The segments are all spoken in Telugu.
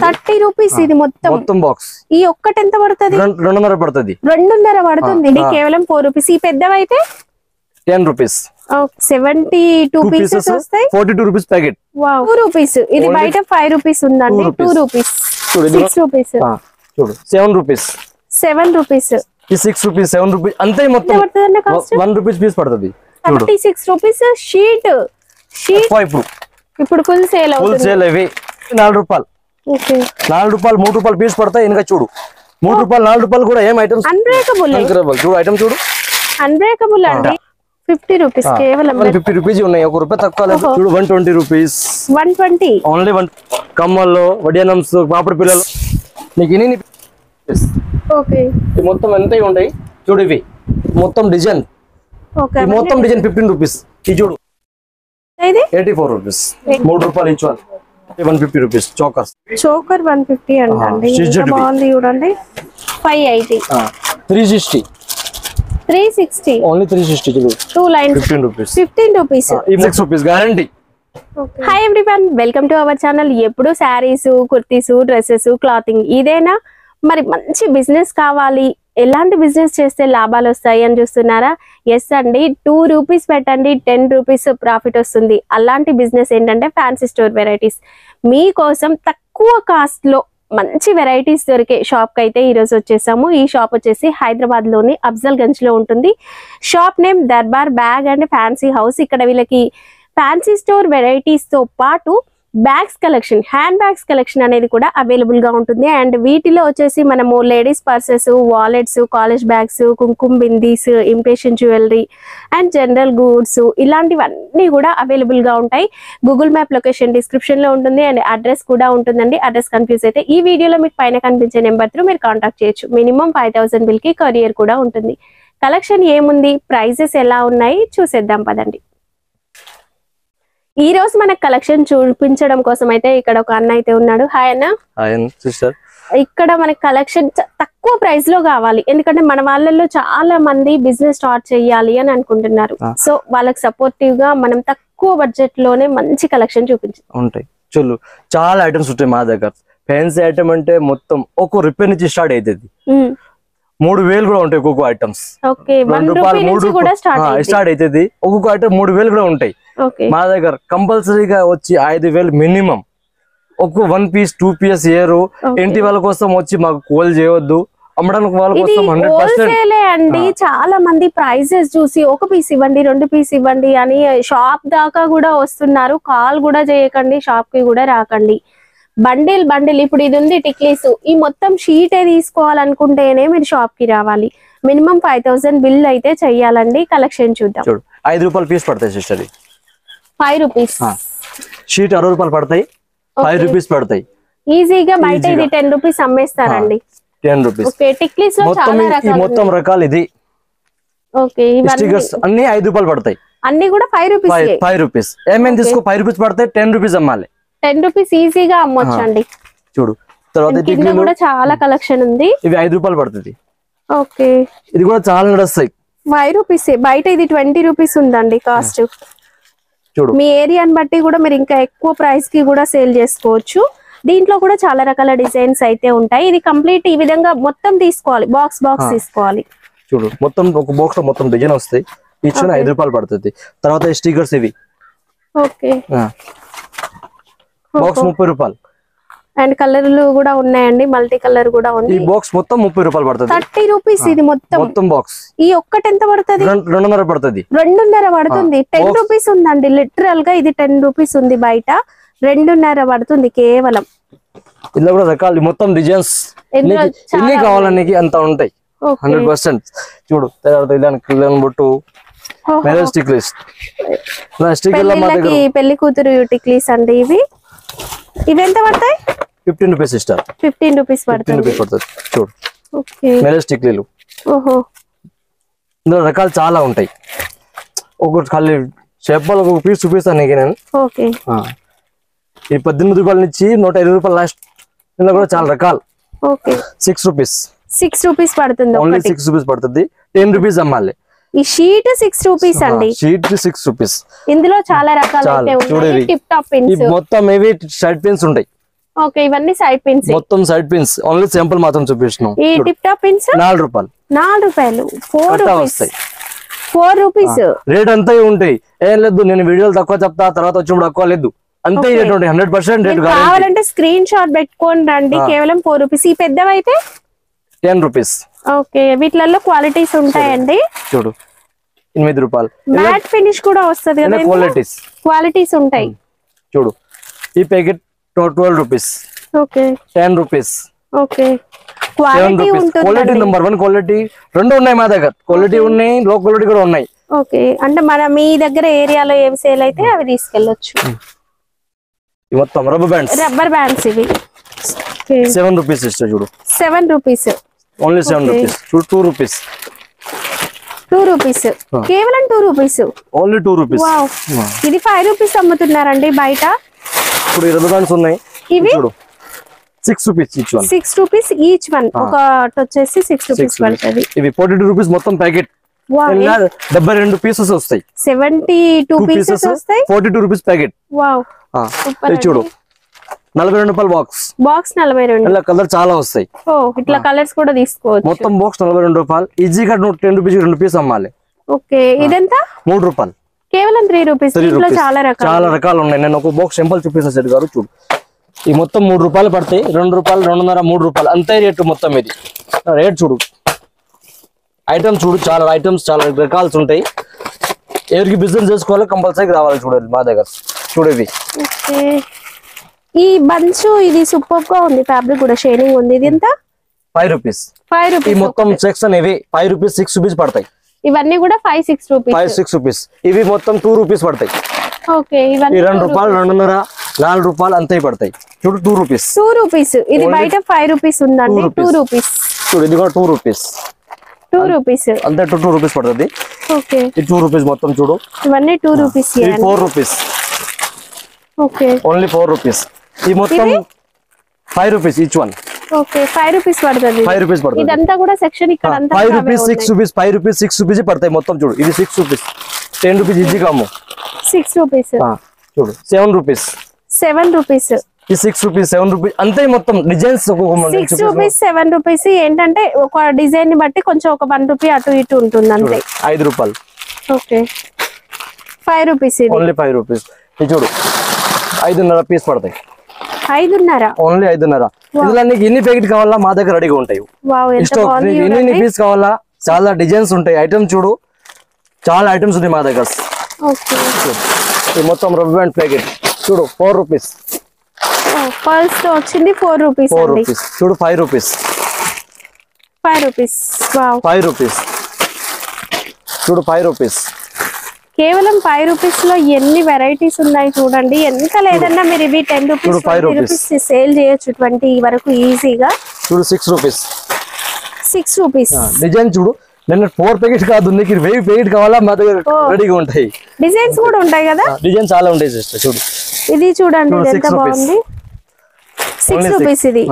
30 రూపీస్ ఇది మొత్తం బాక్స్. ఈ ఒక్కటి ఎంత పడుతుంది? 2.5 పడుతుంది. 2.5 పడుతుంది. ఇది కేవలం 4 రూపీస్. ఈ పెద్దవైతే 10 రూపీస్. 72 పీసెస్ వస్తాయి. 42 రూపీస్ ప్యాకెట్. 2 రూపీస్. ఇది బయట 5 రూపీస్ ఉందండి. 2 రూపీస్. 6 రూపీస్. చూడు 7 రూపీస్. 7 రూపీస్. ఈ 6 రూపీస్ 7 రూపీస్ అంతే మొత్తం 1 రూపీస్ పీస్ పడుతుంది. 36 రూపీస్ షీట్. ఇప్పుడు ఫుల్ సేల్ అవుతుంది. ఫుల్ సేల్ ఇవి 4 రూపాయలు. ఓకే 4 రూపాయలు 3 రూపాయలు పీస్ పడతాయి. ఇంకా చూడు 3 రూపాయలు 4 రూపాయలు కూడా ఏం ఐటమ్స్ అన్బ్రేకబుల్. చూడు ఐటమ్ చూడు అన్బ్రేకబుల్ అండి. 50 రూపీస్ కేవలం. 50 రూపీస్ ఉన్నాయి. 1 రూపాయి తక్కువ లేదు. చూడు 120 రూపీస్. 120 ఓన్లీ 1. కమ్మల్లో వడియానమ్స్ పాపడి పిల్లలు నీకు ఇన్ని. ఓకే మొత్తం ఎంత ఉంటాయి చూడు. ఇవి మొత్తం డిజైన్. ఓకే మొత్తం డిజైన్ 15 రూపీస్. ఇది చూడు ఇది 84 రూపీస్. 3 రూపాయలు ఈచ్ వన్. 150 rupees choker. 150 అండి. బాగుంది చూడండి. 580. 360. 360 ఓన్లీ 360. చూడు 2 lines 15 rupees. 15 rupees. 6 rupees guarantee. Hi everyone, welcome to our channel. ఎప్పుడు శారీస్, కుర్తీస్, డ్రెస్సెస్, క్లాతింగ్ ఇదేనా? మరి మంచి బిజినెస్ కావాలి, ఎలాంటి బిజినెస్ చేస్తే లాభాలు వస్తాయి అని చూస్తున్నారా? ఎస్ అండి, 2 రూపీస్ పెట్టండి 10 రూపీస్ ప్రాఫిట్ వస్తుంది. అలాంటి బిజినెస్ ఏంటంటే ఫ్యాన్సీ స్టోర్ వెరైటీస్. మీకోసం తక్కువ కాస్ట్ లో మంచి వెరైటీస్ దొరికే షాప్ కి అయితే ఈరోజు వచ్చేసాము. ఈ షాప్ వచ్చేసి హైదరాబాద్ లోని అఫ్జల్ గంజ్ లో ఉంటుంది. Shop name Darbar bag and fancy house. ఇక్కడ వీళ్ళకి ఫ్యాన్సీ స్టోర్ వెరైటీస్ తో పాటు bags collection, hand bags collection అనేది కూడా అవైలబుల్ గా ఉంటుంది. అండ్ వీటిలో వచ్చేసి మనము ladies purses, wallets, college bags, kumkuma bindis, imitation jewellery and general goods ఇలాంటివన్నీ కూడా అవైలబుల్ గా ఉంటాయి. గూగుల్ మ్యాప్ లొకేషన్ డిస్క్రిప్షన్ లో ఉంటుంది అండ్ అడ్రస్ కూడా ఉంటుందండి. అడ్రస్ కన్ఫ్యూజ్ అయితే ఈ వీడియోలో మీకు పైన కనిపించే నెంబర్ త్రూ మీరు కాంటాక్ట్ చేయొచ్చు. మినిమం 5000 బిల్ కి కొరియర్ కూడా ఉంటుంది. కలెక్షన్ ఏముంది, ప్రైజెస్ ఎలా ఉన్నాయి చూసేద్దాం పదండి. ఈ రోజు మనకు కలెక్షన్ చూపించడం కోసం అయితే ఇక్కడ ఒక అన్న అయితే ఉన్నాడు. హాయ్ అన్న. Hi sister. ఇక్కడ మనకి కలెక్షన్ తక్కువ ప్రైస్ లో కావాలి, ఎందుకంటే మన వాళ్ళల్లో చాలా మంది బిజినెస్ స్టార్ట్ చేయాలి అని అనుకుంటున్నారు. సో వాళ్ళకి సపోర్టివ్ గా మనం తక్కువ బడ్జెట్ లోనే మంచి కలెక్షన్ ఉంటాయి. చూడు చాలా ఐటమ్స్ ఉంటాయి మా దగ్గర. ఫ్యాన్సీ ఐటమ్ అంటే మొత్తం ఒక రూపాయి నుంచి స్టార్ట్ అవుతుంది. 3000 కూడా ఉంటాయి ఒక్కొక్క ఐటమ్స్. 2 రూపాయలు స్టార్ట్ అవుతుంది. ఒక్కొక్క ఐటమ్ 3000 కూడా ఉంటాయి మా దగ్గర. కంపల్సరీగా వచ్చి 5000 మినిమం. ఒక్క 1 పీస్ 2 పీస్ ఏరు. ఇంటి వాళ్ళ కోసం వచ్చి మాకు కోల్ చేయవద్దు, అమ్మడానికి వాళ్ళ కోసం 100% అండి. చాలా మంది ప్రైజెస్ చూసి 1 పీస్ ఇవ్వండి 2 పీస్ ఇవ్వండి అని షాప్ దాకా కూడా వస్తున్నారు. కాల్ కూడా చేయకండి, షాప్ కి కూడా రాకండి. బండిల్ ఇప్పుడు ఇది ఉంది టిక్లీస్, ఈ మొత్తం షీటే తీసుకోవాలనుకుంటేనే మీరు షాప్ కి రావాలి. మినిమం 5000 బిల్ అయితే చెయ్యాలండి. కలెక్షన్ చూద్దాం. 5 రూపాయలు పీస్ పడతాయి సిస్టర్. 5 రూపీస్ షీట్ 60 రూపాయలు పడతాయి. 5 రూపీస్ పడతాయి ఈజీగా. బయట ఇది 10 రూపీస్ అమ్మేస్తారండి. 10 రూపీస్. ఓకే టిక్లీస్ లో చాలా రకాలు. మొత్తం రకాలు ఇది. ఓకే స్టిక్కర్స్ అన్ని 5 రూపాయలు పడతాయి. అన్ని కూడా 5 రూపీస్. 5 రూపీస్ ఏమేమి తీసుకో 5 రూపీస్ పడతాయి. 10 రూపీస్ అమ్మాలి. 10 రూపీస్ ఈజీగా అమ్మొచ్చండి. చూడు తర్వాత కింద కూడా చాలా కలెక్షన్ ఉంది. ఇవి 5 రూపాయలు పడుతుంది. ఓకే ఇది కూడా చాలా నడుస్తాయి. 5 రూపీస్. బయట ఇది 20 రూపీస్ ఉందండి కాస్ట్. చూడు మీ ఏరియాని బట్టి కూడా మీరు ఇంకా ఎక్కువ ప్రైస్ కి కూడా సేల్ చేసుకోవచ్చు. దీంట్లో కూడా చాలా రకాల డిజైన్స్ అయితే ఉంటాయి. ఇది కంప్లీట్ ఈ విధంగా మొత్తం తీసుకోవాలి, బాక్స్ తీసుకోవాలి. చూడు మొత్తం ఒక బాక్స్ లో మొత్తం డిజైన్ వస్తాయి. ఈచ్ 5 రూపాయలు పడుతుంది. తర్వాత స్టిక్కర్స్ ఇవి. ఓకే బాక్స్ 30 రూపాయలు. అండ్ కలర్లు కూడా ఉన్నాయండి, మల్టీ కలర్ కూడా ఉంది. ఈ బాక్స్ మొత్తం 30 రూపాయలు పడుతుంది. 30 రూపీస్ ఇది మొత్తం బాక్స్. ఈ ఒక్కటి ఎంత పడుతుంది? 2.5 పడుతుంది. 2.5 పడుతుంది. 10 రూపీస్ ఉందండి. లిటరల్ గా ఇది 10 రూపీస్ ఉంది. బయట 2.5 పడుతుంది కేవలం. ఇలా కూడా రకాలు మొత్తం డిజైన్స్ ఎన్ని కావాలని అంత ఉంటాయి. 100%. చూడు బొట్టు టిక్లీస్. పెళ్లి కూతురు టిక్లీస్ అండి ఇవి. ఇవి ఎంత పడతాయి? 15 రూపీస్ సిస్టర్. 15 రూపీస్ పడుతుంది. చూడు మెరస్ టిక్లీలు. ఓహో ఇందులో రకాలు చాలా ఉంటాయి. ఒకటి ఖాళీ చెప్పాలి ఒక పీస్ చూపిస్తాను నీకు నేను. ఓకే ఈ 18 రూపాయల నుంచి 150 రూపాయలు లాస్ట్. ఇందులో కూడా చాలా రకాలు. Okay 6 rupees. 6 రూపీస్ పడుతుంది. ఓన్లీ 6 రూపీస్ పడుతుంది. 10 రూపీస్ అమ్మాలి. ఈ షీట్ 6 రూపీస్ అండి. Sheet 6 rupees. ఇందులో చాలా రకాలు అయితే ఉన్నాయి. టిప్ టాప్ పిన్స్ మొత్తం ఇవి షర్ట్ పిన్స్ ఉంటాయి. ఓకే ఇవన్నీ సైడ్ పిన్స్ మొత్తం సైడ్ పిన్స్ ఓన్లీ సింపుల్ మాత్రం చూపిస్తున్నాం ఈ టిప్ టాప్ పిన్స్ 4 రూపాయలు 4 రూపాయలు 4 రూపీస్ 4 రూపీస్ రేట్ అంతా ఉంటాయి ఏం లేదు నేను వీడియోలు తక్కువ చెప్తా తర్వాత వచ్చినప్పుడు తక్కువ లేదు అంతే 100% రేట్ కావాలంటే స్క్రీన్ షాట్ పెట్టుకొని రండి కేవలం 4 రూపీస్ ఈ పెద్దవైతే 10 రూపీస్ ఓకే వీటిలలో క్వాలిటీస్ ఉంటాయండి చూడు 8 రూపాయలు మ్యాట్ ఫినిష్ కూడా వస్తది కదా క్వాలిటీస్ ఉంటాయి చూడు ఈ packet 12 rupees okay 10 rupees okay quality ఉంటుంది క్వాలిటీ నెంబర్ 1 క్వాలిటీ రెండు ఉన్నాయి మా దగ్గర క్వాలిటీ ఉన్నాయి లో క్వాలిటీ కూడా ఉన్నాయి ఓకే అంటే మన మీ దగ్గర ఏరియాలో ఏవి సేల్ అయితే అవి తీసుకెళ్ళొచ్చు మొత్తం రబ్బర్ బ్యాండ్స్ ఇవి 7 రూపీస్ ఇస్తా చూడు 7 రూపీస్ ఓన్లీ 7 రూపీస్ చూడు 2 రూపీస్ 2 రూపీస్ కేవలం 2 రూపీస్ ఓన్లీ 2 రూపీస్ వావ్ ఇది 5 రూపీస్ అమ్ముతున్నారండి బయట ఇప్పుడు రబ్బర్ బ్యాండ్స్ ఉన్నాయి ఇవి చూడు 6 rupees each one 6 rupees each one ఒకటి వచ్చేసి 6 రూపీస్ పడుతుంది ఇవి 42 రూపీస్ మొత్తం ప్యాకెట్ 72 పీసెస్ వస్తాయి 72 పీసెస్ వస్తాయి 42 రూపీస్ ప్యాకెట్ వావ్ ఇది చూడు 42 రూపాయల బాక్స్ 42 ఇలా కలర్ చాలా వస్తాయి ఓ ఇట్లా కలర్స్ కూడా తీసుకోవచ్చు మొత్తం బాక్స్ 42 రూపాయలు ఈజీగా 10 రూపీస్ 2 పీస్ అమ్మాలి ఓకే ఇదెంత 3 రూపాయలు కేవలం 3 రూపీస్ ఇందులో చాలా రకాలు ఉన్నాయి నేను ఒక బాక్స్ సింపుల్ చూపిస్తా సెట్ గారు చూడు ఈ మొత్తం 3 రూపాయలు పడతాయి 2 రూపాయలు 2.5 3 రూపాయలు అంతే రేట్ మొత్తం ఇది రేట్ చూడు ఐటమ్స్ చూడు చాలా ఐటమ్స్ చాలా రకాలు ఉంటాయి ఎవరికి బిజినెస్ చేసుకోవాలి కంపల్సరీ రావాలి చూడండి మా దగ్గర చూడు ఇది ఈ బంచ్ ఇది సూపర్ గా ఉంది ఫ్యాబ్రిక్ కూడా షైనింగ్ ఉంది ఇది ఎంత 5 రూపీస్ ఈ మొత్తం సెక్షన్ ఇవి 5 రూపీస్ 6 రూపీస్ పడతాయి ఇవన్నీ కూడా 5-6 రూపీస్ 5-6 రూపీస్ ఇవి మొత్తం 2 రూపీస్ పడతాయి ఓకే ఇవన్నీ 2 రూపాయలు 2.5 4 రూపాయలు అంతే పడతాయి చూడు 2 రూపీస్ 2 రూపీస్ ఇది బయట 5 రూపీస్ ఉందండి 2 రూపీస్ చూడు ఇది కూడా 2 రూపీస్ 2 రూపీస్ అంతే 2 రూపీస్ పడుతుంది ఓకే ఇది 2 రూపీస్ మొత్తం చూడు ఇవన్నీ 2 rupees 4 rupees okay only 4 rupees ఈ మొత్తం 5 rupees each one okay 5 rupees పడుతుంది 5 రూపీస్ పడుతుంది ఇదంతా కూడా సెక్షన్ ఇక్కడ అంతా 5 రూపీస్ 6 రూపీస్ 5 రూపీస్ 6 రూపీస్ పడతాయి మొత్తం చూడు ఇది 6 రూపీస్ 10 రూపీస్ ఈజీగా అమ్ము 6 రూపీస్ చూడు 7 రూపీస్ 7 రూపీస్ ఈ 6 రూపీస్ 7 రూపీస్ అంతే మొత్తం డిజైన్స్ 6 రూపీస్ 7 రూపీస్ ఏంటంటే ఒక డిజైన్ ని బట్టి కొంచెం ఒక 1 రూపీ అటు ఇటు ఉంటుంది అంతే 5 రూపాయలు ఓకే 5 రూపీస్ ఇది ఓన్లీ 5 రూపీస్ ఇది చూడు 5.5 పీస్ పడతాయి 5.5 ఓన్లీ 5.5 ఇందులో నీకు ఎన్ని ప్యాకెట్ కావాలా మా దగ్గర రెడీగా ఉంటాయి వావ్ ఎంత బాగుంది ఎన్ని పీస్ కావాలా చాలా డిజైన్స్ ఉంటాయి ఐటమ్ చూడు చాలా ఐటమ్స్ ఉన్నాయి మా దగ్గర ఓకే ఈ మొత్తం రబ్బర్ బ్యాండ్ ప్యాకెట్ చూడు 4 రూపీస్ ఫస్ట్ వచ్చింది 4 రూపీస్ 4 రూపీస్ చూడు 5 రూపీస్ 5 రూపీస్ వావ్ 5 రూపీస్ చూడు 5 రూపీస్ కేవలం 5 రూపీస్ లో ఎన్ని వెరైటీస్ ఉన్నాయి చూడండి ఎంత లేదన్నా మీరు ఇవి 10 రూపీస్ 20 రూపీస్ సేల్ చేయొచ్చు 20 వరకు ఈజీగా చూడు 6 రూపీస్ 6 రూపీస్ డిజైన్ చూడు నేను 4 ప్యాకెట్ కాదు నీకు 1000 ప్యాకెట్ కావాలా మా దగ్గర రెడీగా ఉంటాయి డిజైన్స్ కూడా ఉంటాయి కదా డిజైన్ చాలా ఉంటాయి సిస్టర్ చూడు ఇది చూడండి ఎంత బాగుంది 6 రూపీస్ ఇది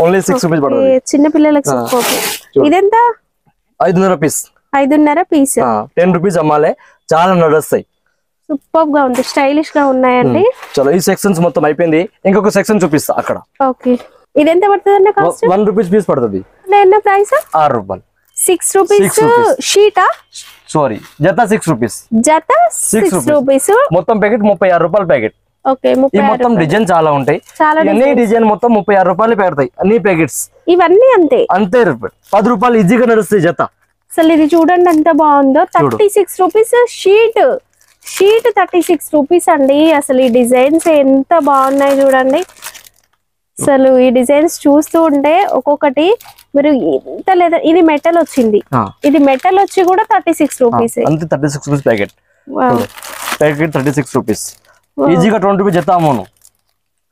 ఓన్లీ 6 రూపీస్ పడుతుంది చిన్న పిల్లలకు సూపర్ ఇదెంత 5.5 పీస్ 5.5 పీస్ 10 రూపీస్ అమ్మాలే చాలా నడుస్తాయి సూపర్ గా ఉంది స్టైలిష్ గా ఉన్నాయండి చలో ఈ సెక్షన్స్ మొత్తం అయిపోయింది ఇంకొక సెక్షన్ చూపిస్తా అక్కడ ఓకే ఇది ఎంత పడుతుందన్న కాస్ట్ 1 రూపీస్ పీస్ పడుతుంది ఎంత ప్రైస్ 6 రూపాయలు 6 రూపీస్ షీటా సారీ జత 6 రూపీస్ జత 6 రూపీస్ మొత్తం ప్యాకెట్ 36 రూపాయల ప్యాకెట్ ఓకే ఈ మొత్తం డిజైన్ చాలా ఉంటాయి అన్ని డిజైన్ మొత్తం 36 రూపాయలు పెడతాయి అన్ని ప్యాకెట్స్ ఇవన్నీ అంతే 10 రూపాయలు ఈజీగా నడుస్తాయి జత అసలు ఇది చూడండి ఎంత బాగుందో 36 రూపీస్ షీట్ 36 రూపీస్ అండి అసలు ఈ డిజైన్స్ ఎంత బాగున్నాయి చూడండి అసలు ఈ డిజైన్స్ చూస్తూ ఉంటే ఒక్కొక్కటి మీరు ఇంత లేదా ఇది మెటల్ వచ్చింది ఇది మెటల్ వచ్చి కూడా 36 రూపీస్ అంతే 36 రూపీస్ ప్యాకెట్ 36 రూపీస్ ఈజీగా 20 రూపీస్ జత అమ్మును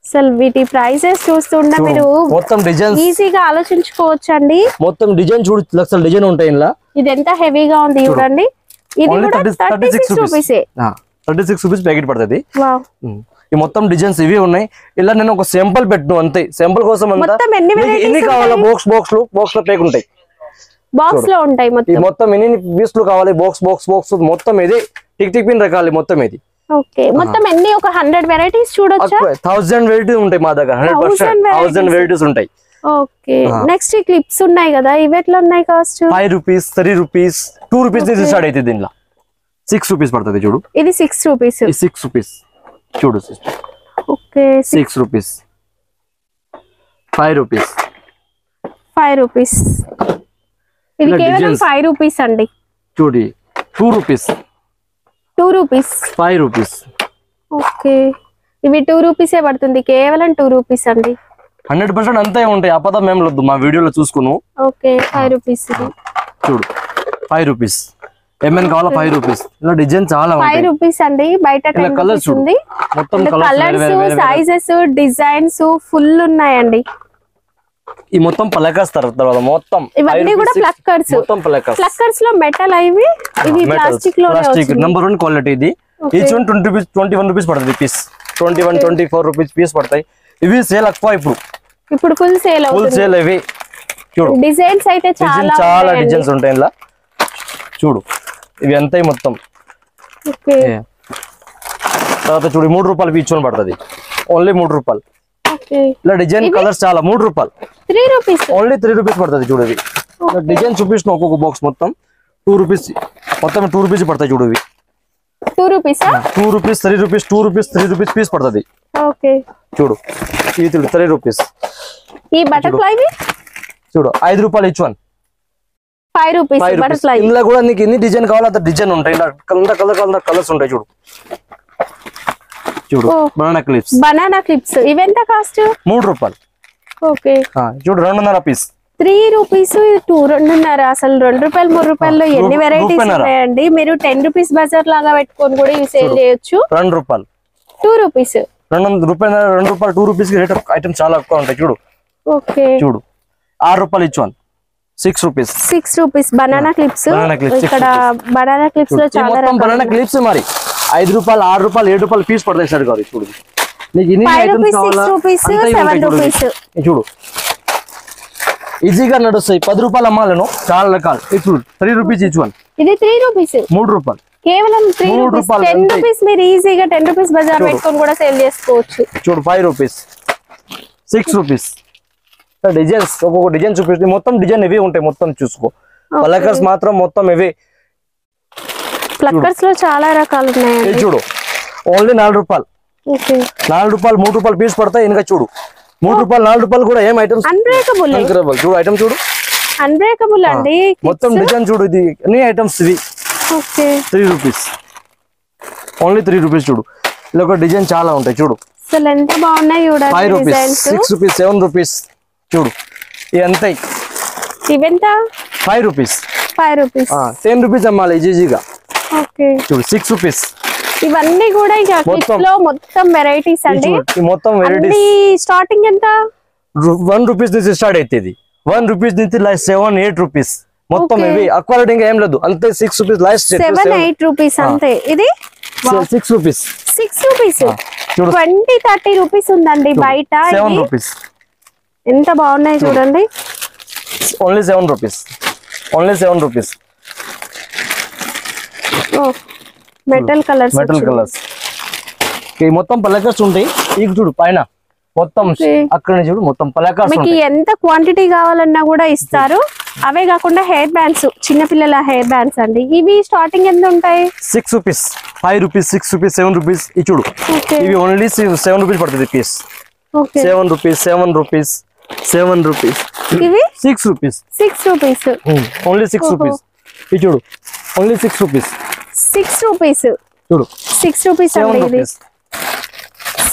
అసలు వీటి ప్రైసెస్ చూస్తుంటే మీరు మొత్తం డిజైన్ ఈజీగా ఆలోచించుకోవచ్చండి మొత్తం డిజైన్ చూడు లక్షల డిజైన్ ఉంటాయి ఇలా ఇది ఎంత హెవీగా ఉంది చూడండి ఇది కూడా 36 రూపీస్ 36 రూపీస్ ప్యాకెట్ పడుతుంది వావ్ ఈ మొత్తం డిజైన్స్ ఇవి ఉన్నాయి ఇలా నేను ఒక సింపుల్ పెట్టను అంతే సింపుల్ కోసం అంతా ఎన్ని కావాలా బాక్స్ లో ప్యాక్ ఉంటాయి బాక్స్ లో ఉంటాయి మొత్తం ఎన్ని పీస్లు కావాలి బాక్స్ మొత్తం ఇది టిక్ టిక్ పిన్ రకాలి మొత్తం ఇది ఓకే మొత్తం ఎన్ని ఒక 100 వెరైటీస్ చూడొచ్చా 1000 వెరైటీస్ ఉంటాయి మా దగ్గర 100% 1000 వెరైటీస్ ఉంటాయి ఓకే నెక్స్ట్ ఈ క్లిప్స్ ఉన్నాయి కదా ఇవి ఎట్లా ఉన్నాయి కాస్ట్ 5 రూపీస్ 3 రూపీస్ 2 రూపీస్ నుంచి స్టార్ట్ అవుతుంది దీనిలో 6 రూపీస్ పడుతుంది చూడు ఇది 6 రూపీస్ 6 రూపీస్ చూడు ఓకే 6 రూపీస్ 5 రూపీస్ 5 రూపీస్ ఇది కేవలం 5 రూపీస్ అండి చూడి 2 రూపీస్ 2 రూపీస్ 5 రూపీస్ ఓకే ఇవి 2 రూపీసే పడుతుంది కేవలం 2 రూపీస్ అండి 100% అంతే ఉంటాయి అపదం ఏం లేదు మా వీడియోలో చూసుకును ఓకే 5 రూపీస్ ఇది చూడు 5 రూపీస్ ఎంఎన్ కావాలా 5 రూపీస్ ఇలా డిజైన్ చాలా ఉంటాయి 5 రూపీస్ అండి బయట 10 రూపీస్ ఉంది మొత్తం కలర్స్ సైజెస్ డిజైన్స్ ఫుల్ ఉన్నాయండి ఈ మొత్తం పలకర్స్ తర్వాత మొత్తం ఇవన్నీ కూడా ప్లక్కర్స్ మొత్తం ప్లక్కర్స్ లో మెటల్ ఇవి ప్లాస్టిక్ లో నంబర్ 1 క్వాలిటీ ఇది ఈచ్ వన్ 20 రూపీస్ 21 రూపీస్ పడుతుంది పీస్ 21 24 రూపీస్ పీస్ పడతాయి ఇవి సేల్ ఎక్కువ ఇప్పుడు ఫుల్ సేల్ ఫుల్ సేల్ ఇవి చూడు డిజైన్స్ అయితే చాలా డిజైన్స్ ఉంటాయి ఇలా చూడు ఇవి అంతే మొత్తం ఓకే తర్వాత చూడు 3 రూపాయలు ఈచ్ వన్ పడుతుంది ఓన్లీ 3 రూపాయలు ఓకే ఇలా డిజైన్ కలర్స్ చాలా 3 రూపాయలు 3 రూపీస్ ఓన్లీ 3 రూపీస్ పడుతుంది చూడు ఇవి డిజైన్ చూపిస్తున్నా ఒక్కొక్క బాక్స్ మొత్తం 2 రూపీస్ మొత్తం 2 రూపీస్ పడతాయి చూడు ఇవి 2 rupees 2 rupees 3 rupees 2 rupees 3 rupees piece పడుతుంది ఓకే చూడు ఇది 3 రూపీస్ ఈ బటర్ఫ్లై చూడు 5 రూపాయలు ఈచ్ వన్ 5 రూపీస్ బటర్ఫ్లై ఇందులో కూడా నీకు ఎన్ని డిజైన్ కావాలో అంత డిజైన్ ఉంటాయి ఇలా కలర్స్ ఉంటాయి చూడు చూడు బనానా క్లిప్స్ ఇవెంత కాస్ట్ 3 రూపాయలు ఓకే చూడు 2.5 పీస్ 3 రూపీస్ 2.5 అసలు 2 రూపాయలు 3 రూపాయల్లో ఎన్ని వెరైటీస్ ఉన్నాయండి మీరు 10 రూపీస్ బజార్ లాగా పెట్టుకొని కూడా ఇవి సేల్ చేయొచ్చు 2 రూపాయలు 2 రూపీస్ 2 రూపాయలు 2 రూపీస్ రేట్ ఐటమ్ చాలా ఎక్కువ ఉంటాయి చూడు ఓకే చూడు 6 రూపాయలు ఇచ్చి 6 రూపీస్ 6 రూపీస్ బనానా క్లిప్స్ ఇక్కడ బనానా క్లిప్స్ లో చాలా మొత్తం బనానా క్లిప్స్ మరి 5 రూపాయలు 6 రూపాయలు 7 రూపాయలు పీస్ పడతాయి సార్ గారు చూడు నీకు ఇన్ని ఐటమ్స్ కావాలా 6 రూపీస్ 7 రూపీస్ చూడు ఈజీగా నడుస్తాయి 10 రూపాయలు అమ్మాలను చాలా రకాలు ఇప్పుడు 3 రూపీస్ ఈచ్ వన్ ఇది 3 రూపీస్ 3 రూపాయలు కేవలం 3 రూపాయలు 10 రూపీస్ మీరు ఈజీగా 10 రూపీస్ బజార్ పెట్టుకొని కూడా సేల్ చేసుకోవచ్చు చూడు 5 రూపీస్ 6 రూపీస్ డిజైన్స్ ఒక్కొక్క డిజైన్ చూపిస్తుంది మొత్తం డిజైన్ ఇవి ఉంటాయి మొత్తం చూసుకో ప్లక్కర్స్ మాత్రం మొత్తం ఇవి ప్లక్కర్స్ లో చాలా రకాలు ఉన్నాయి చూడు ఓన్లీ 4 రూపాయలు ఓకే 4 రూపాయలు 3 రూపాయలు పీస్ పడతాయి ఇంకా చూడు 3 రూపాయలు 4 రూపాయలు కూడా ఏం ఐటమ్స్ అన్బ్రేకబుల్ చూడు ఐటమ్ చూడు అన్బ్రేకబుల్ అండి మొత్తం డిజైన్ చూడు ఇది అన్ని ఐటమ్స్ ఇవి ఓకే 3 రూపీస్ ఓన్లీ 3 రూపీస్ చూడు ఇలా ఒక డిజైన్ చాలా ఉంటాయి చూడు అసలు ఎంత బాగున్నాయి చూడండి 5 రూపీస్ 6 రూపీస్ 7 రూపీస్ చూడు ఇదంతా ఇవెంత 5 రూపీస్ 5 రూపీస్ 10 రూపీస్ అమ్మాలి ఈజీగా ఓకే చూడు 6 రూపీస్ ఇవన్నీ కూడా ఇక క్లిప్స్ లో మొత్తం వెరైటీస్ అండి మొత్తం వెరైటీస్ స్టార్టింగ్ ఎంత 1 రూపీస్ నుంచి స్టార్ట్ అవుతుంది 1 రూపీస్ నుంచి 7 8 రూపీస్ మొత్తం ఇవి అక్వాలిటీ ఇంకా ఏం లేదు అంతే 6 రూపీస్ లాస్ట్ 7 8 రూపీస్ అంతే ఇది 6 రూపీస్ 6 రూపీస్ 20 30 రూపీస్ ఉందండి బయట 7 రూపీస్ ఎంత బాగున్నాయి చూడండి only 7 rupees only 7 rupees metal colours ఈ మొత్తం ప్లక్కర్స్ ఉంటాయి ఈ చూడు పైన మొత్తం అక్కడ చూడు మొత్తం ప్లక్కర్స్ మీకు ఎంత క్వాంటిటీ కావాలన్నా కూడా ఇస్తారు అవే కాకుండా హెయిర్ బ్యాండ్స్ చిన్న పిల్లల హెయిర్ బ్యాండ్స్ అండి ఇవి స్టార్టింగ్ ఎంత ఉంటాయి 6 రూపీస్ 5 రూపీస్ 6 రూపీస్ 7 రూపీస్ ఈ చూడు ఇవి ఓన్లీ 7 రూపీస్ పడుతుంది పీస్ 7 రూపీస్ 7 రూపీస్ 7 రూపీస్ ఇవి 6 రూపీస్ 6 రూపీస్ ఓన్లీ 6 రూపీస్ ఈ చూడు ఓన్లీ 6 రూపీస్ 6 రూపీస్ చూడు 6 రూపీస్ అండి ఇది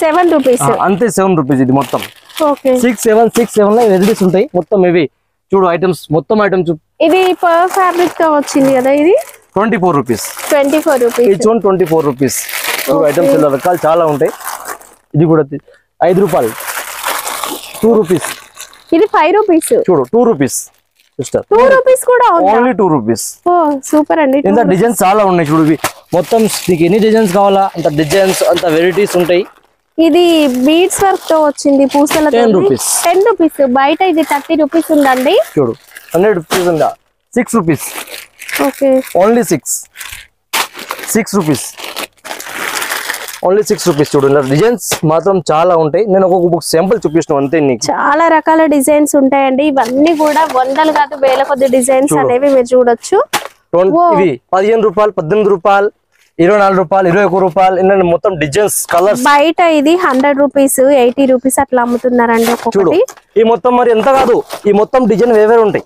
7 రూపీస్ అంతే 7 రూపీస్ ఇది మొత్తం ఓకే 6 7 లో వెరైటీస్ ఉంటాయి మొత్తం ఇవి చూడు ఐటమ్స్ మొత్తం ఐటమ్స్ ఇది పర్ ఫ్యాబ్రిక్ తో వచ్చింది కదా ఇది 24 rupees 24 rupees each one 24 rupees items ఇలా రకాలు చాలా ఉంటాయి ఇది కూడా 5 రూపాయలు 2 రూపీస్ ఇది 5 రూపీస్ చూడు 2 రూపీస్ సిస్టర్ 2 రూపీస్ కూడా ఉందా ఓన్లీ 2 రూపీస్ ఓ సూపర్ అండి ఇంత డిజైన్స్ చాలా ఉన్నాయి చూడు ఇవి మొత్తం నీకు ఎన్ని డిజైన్స్ కావాలా అంత డిజైన్స్ అంత వెరైటీస్ ఉంటాయి ఇది బీడ్స్ వర్క్ తో వచ్చింది పూసలతో 10 రూపీస్ 10 రూపీస్ బయట ఇది 30 రూపీస్ ఉందండి చూడు 100 రూపీస్ ఉందా 6 rupees okay only 6 rupees only 6 rupees. చూడు ఇలా డిజైన్స్ మాత్రం చాలా ఉంటాయి. నేను ఒక్కొక్క బుక్ శాంపుల్ చూపిస్తాను అంతే. నీకు చాలా రకాల డిజైన్స్ ఉంటాయండి. ఇవన్నీ కూడా వందలు కాదు వేల కొద్ది డిజైన్స్ అనేవి మీరు చూడొచ్చు. ఇవి 15 రూపాయలు, 18 రూపాయలు, 24 రూపాయలు, 21 రూపాయలు, ఇలా మొత్తం డిజైన్స్ కలర్స్. బయట ఇది 100 రూపీస్ 80 రూపీస్ అట్లా అమ్ముతున్నారండి ఒక్కొక్కటి. ఈ మొత్తం మరి ఎంత కాదు, ఈ మొత్తం డిజైన్ వేరే ఉంటాయి.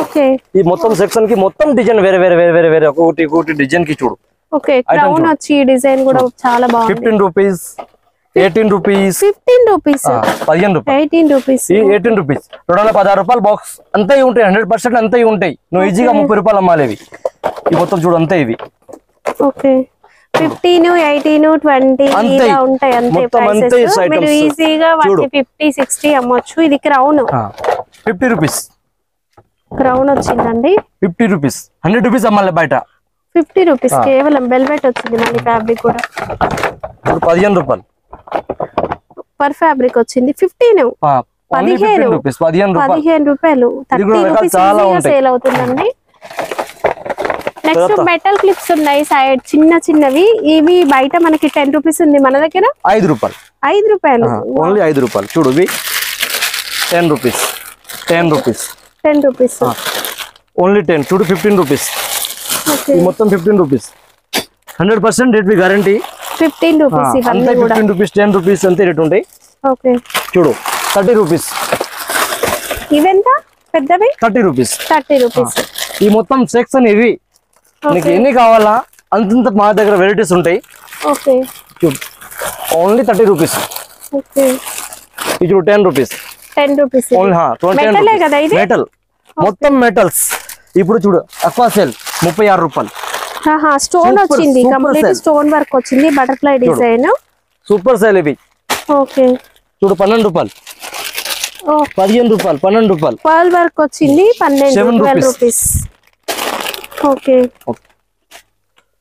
ఓకే, ఈ మొత్తం సెక్షన్ కి మొత్తం డిజైన్ వేరే వేరే వేరే వేరే వేరే ఒక్కొక్కటి డిజైన్ కి చూడు. ఓకే, క్రౌన్ వచ్చి డిజైన్ కూడా చాలా బాగుంది. 15 రూపీస్, 18 రూపీస్, 15 రూపీస్, 15 రూపాయలు, 18 రూపీస్, 18 రూపీస్, 216 రూపాయలు బాక్స్. అంతే ఉంటాయి, 100% అంతే ఉంటాయి. నువ్వు ఈజీగా 30 రూపాయలు అమ్మాలి. ఈ మొత్తం చూడు అంతే ఇవి. ఓకే, 15, 18, 20 ఇలా ఉంటాయి అంతే ప్రైసెస్. మీరు ఈజీగా 50, 60 అమ్మొచ్చు. ఇది క్రౌన్ 50 రూపీస్. క్రౌన్ వచ్చిందండి 50 రూపీస్. 100 రూపీస్ అమ్మాలి బయట. 50 రూపీస్ కేవలం. వెల్వెట్ వచ్చింది మళ్ళీ ఫ్యాబ్రిక్ కూడా. 15 రూపాయలు పర్ ఫ్యాబ్రిక్ వచ్చింది. 15 రూపాయలు 30 రూపీస్ సేల్ అవుతుందండి. నెక్స్ట్ మెటల్ క్లిప్స్ ఉన్నాయి సైడ్ చిన్న చిన్నవి. ఇవి బయట మనకి 10 రూపీస్ ఉంది, మన దగ్గర 5 రూపాయలు. 5 రూపాయలు ఓన్లీ 5 రూపాయలు. చూడు ఇవి 10 రూపీస్, 10 రూపీస్, 10 రూపీస్ ఓన్లీ 10. చూడు 15 రూపీస్. ఈ మొత్తం 15 రూపీస్. 100% rate guarantee. 15 రూపీస్ ఇవన్నీ కూడా. 15 రూపీస్, 10 రూపీస్ అంతే రేట్ ఉంటాయి. ఓకే, చూడు 30 రూపీస్. ఇవెంత పెద్దవి? 30 రూపీస్. 30 రూపీస్. ఈ మొత్తం సెక్షన్ ఇవి. నీకు ఎన్ని కావాలా అంతంత మా దగ్గర వెరైటీస్ ఉంటాయి. ఓకే, చూడు ఓన్లీ 30 రూపీస్. ఓకే, ఇది చూడు 10 రూపీస్. 10 రూపీస్ ఓన్లీ మెటల్, మొత్తం మెటల్స్. ఇప్పుడు చూడు అక్వా సెల్ 36 రూపాయలు. స్టోన్ వచ్చింది, కంప్లీట్ స్టోన్ వర్క్ వచ్చింది, బటర్ఫ్లై డిజైన్. సూపర్ సెల్ ఇవి. ఓకే, చూడు 12 రూపాయలు, 15 రూపాయలు, 12 రూపాయలు. పర్ల్ వర్క్ వచ్చింది 12 రూపీస్. ఓకే,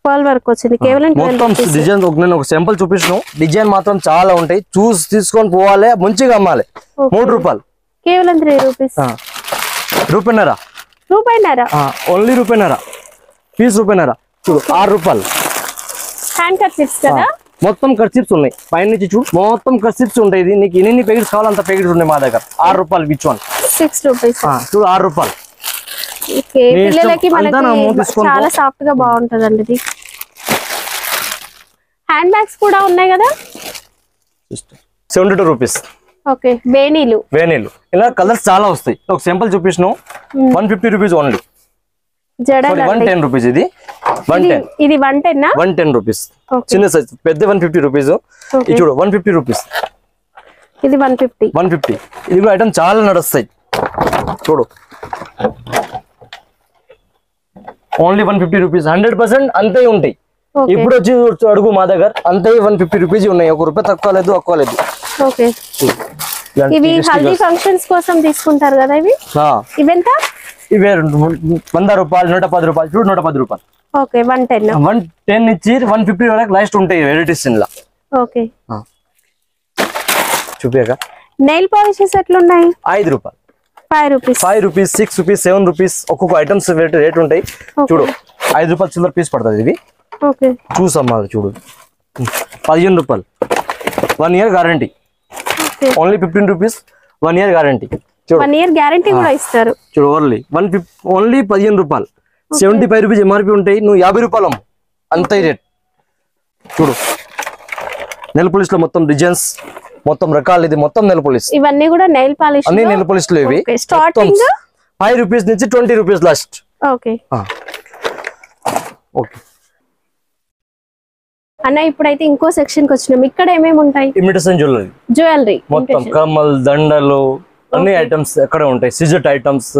పర్ల్ వర్క్ వచ్చింది కేవలం 12 రూపీస్. డిజైన్ నేను ఒక సింపుల్ చూపిస్తున్నాను. డిజైన్ మాత్రం చాలా ఉంటాయి. చూసి తీసుకొని పోవాలి, మంచిగా అమ్మాలి. 3 రూపాయలు కేవలం 3 రూపీస్. రూపాయిన్నర. ఓన్లీ రూపాయిన్నర. పీస్ రూపాయిన్నర. చూడు 6 రూపాయలు. హ్యాండ్ కర్చీఫ్స్ కదా, మొత్తం కర్చీఫ్స్ ఉన్నాయి. పైన నుంచి చూడు మొత్తం కర్చీఫ్స్ ఉంటాయి. నీకు ఎన్ని ప్యాకెట్స్ కావాలో అంత ప్యాకెట్స్ ఉన్నాయి మా దగ్గర. 6 రూపాయలు విచ్ వన్. 6 రూపీస్. చూడు 6 రూపాయలు. పిల్లలకి మనకి చాలా సాఫ్ట్ గా బాగుంటదండి ఇది. హ్యాండ్ బ్యాగ్స్ కూడా ఉన్నాయి కదా, 72 రూపీస్. ఓకే, వేణీలు ఇలా కలర్స్ చాలా వస్తాయి. ఒక సింపుల్ చూపిస్తున్నావు. 150 rupees only. 110 రూపీస్. ఇది 110. ఇది 110 110 రూపీస్. చిన్న సైజ్. పెద్ద 150 రూపీస్. ఇది చూడు 150 రూపీస్. ఇది 150. ఇది కూడా ఐటమ్ చాలా నడుస్తాయి. చూడు ఓన్లీ 150 రూపీస్. 100% అంతే ఉంటాయి. ఇప్పుడు వచ్చి అడుగు మా దగ్గర అంతే 150 రూపీస్ ఉన్నాయి. 1 రూపాయి తక్కువ లేదు, ఎక్కువ లేదు. ఓకే, ఇవి హల్దీ ఫంక్షన్స్ కోసం తీసుకుంటారు కదా ఇవి. ఇవెంత? ఇవే 100 రూపాయలు, 110 రూపాయలు. చూడు 110 రూపాయలు. ఓకే, 110 నుంచి 150 వరకు లాస్ట్ ఉంటాయి వెరైటీస్ ఇందులో. ఓకే, చూపియక. నెయిల్ పాలిషెస్ ఎట్లున్నాయి? 5 రూపాయలు, 5 రూపీస్, 5 రూపీస్, 6 రూపీస్, 7 రూపీస్. ఒక్కొక్క ఐటమ్స్ రేట్ ఉంటాయి. చూడు 5 రూపాయలు చిల్లర పీస్ పడుతుంది ఇది. ఓకే, చూసమ్మా. చూడు 15 రూపాయలు. 1 year guarantee. Only 15 rupees. 1 year guarantee. 1 year guarantee కూడా ఇస్తారు. చూడు ఓన్లీ 15 రూపాయలు. 75 రూపీస్ ఎంఆర్పి ఉంటాయి. నువ్వు 50 రూపాయలు అమ్ము, అంతే రేట్. చూడు నెల్ పాలిష్ లో మొత్తం డిజైన్స్, మొత్తం రకాలు. ఇది మొత్తం నెల్ పాలిష్. ఇవన్నీ కూడా నెయిల్ పాలిష్. అన్ని నెల్ పాలిష్ లో ఇవి. స్టార్టింగ్ 5 రూపీస్ నుంచి 20 రూపీస్ లాస్ట్. ఓకే, ఓకే అన్న. ఇప్పుడైతే ఇంకో సెక్షన్ కి వచ్చినాం. ఇక్కడ ఏమేమి ఉంటాయి? ఇమిటేషన్ జ్యువెలరీ మొత్తం. కమ్మల్, దండలు, అన్ని ఐటమ్స్ ఎక్కడ ఉంటాయి. సిజెట్ ఐటమ్స్,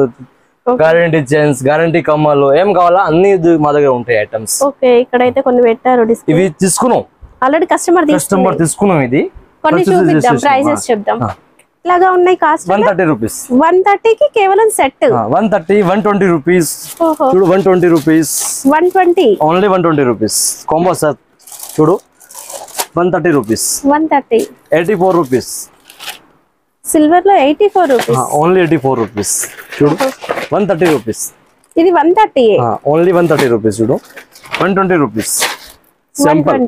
గ్యారంటీ చైన్స్, గ్యారంటీ కమ్మలు, ఏం కావాలా అన్ని మా దగ్గర ఉంటాయి ఐటమ్స్. ఓకే, ఇక్కడైతే కొన్ని పెట్టారు. ఇవి తీసుకున్నాం ఆల్రెడీ, కస్టమర్ తీసుకున్నాం. ఇది కొన్ని చూపిద్దాం, ప్రైసెస్ చెప్దాం. ఇలాగా ఉన్నాయి. Cost 130 rupees. 130 కి కేవలం సెట్. 130, 120 రూపీస్. చూడు 120 rupees. 120 only 120 rupees. Combo set. చూడు 130 రూపీస్. 130. 84 రూపీస్. సిల్వర్ లో 84 రూపీస్. Only 84 rupees. చూడు 130 రూపీస్. ఇది 130. Only 130 rupees. చూడు 120 రూపీస్. సింపుల్.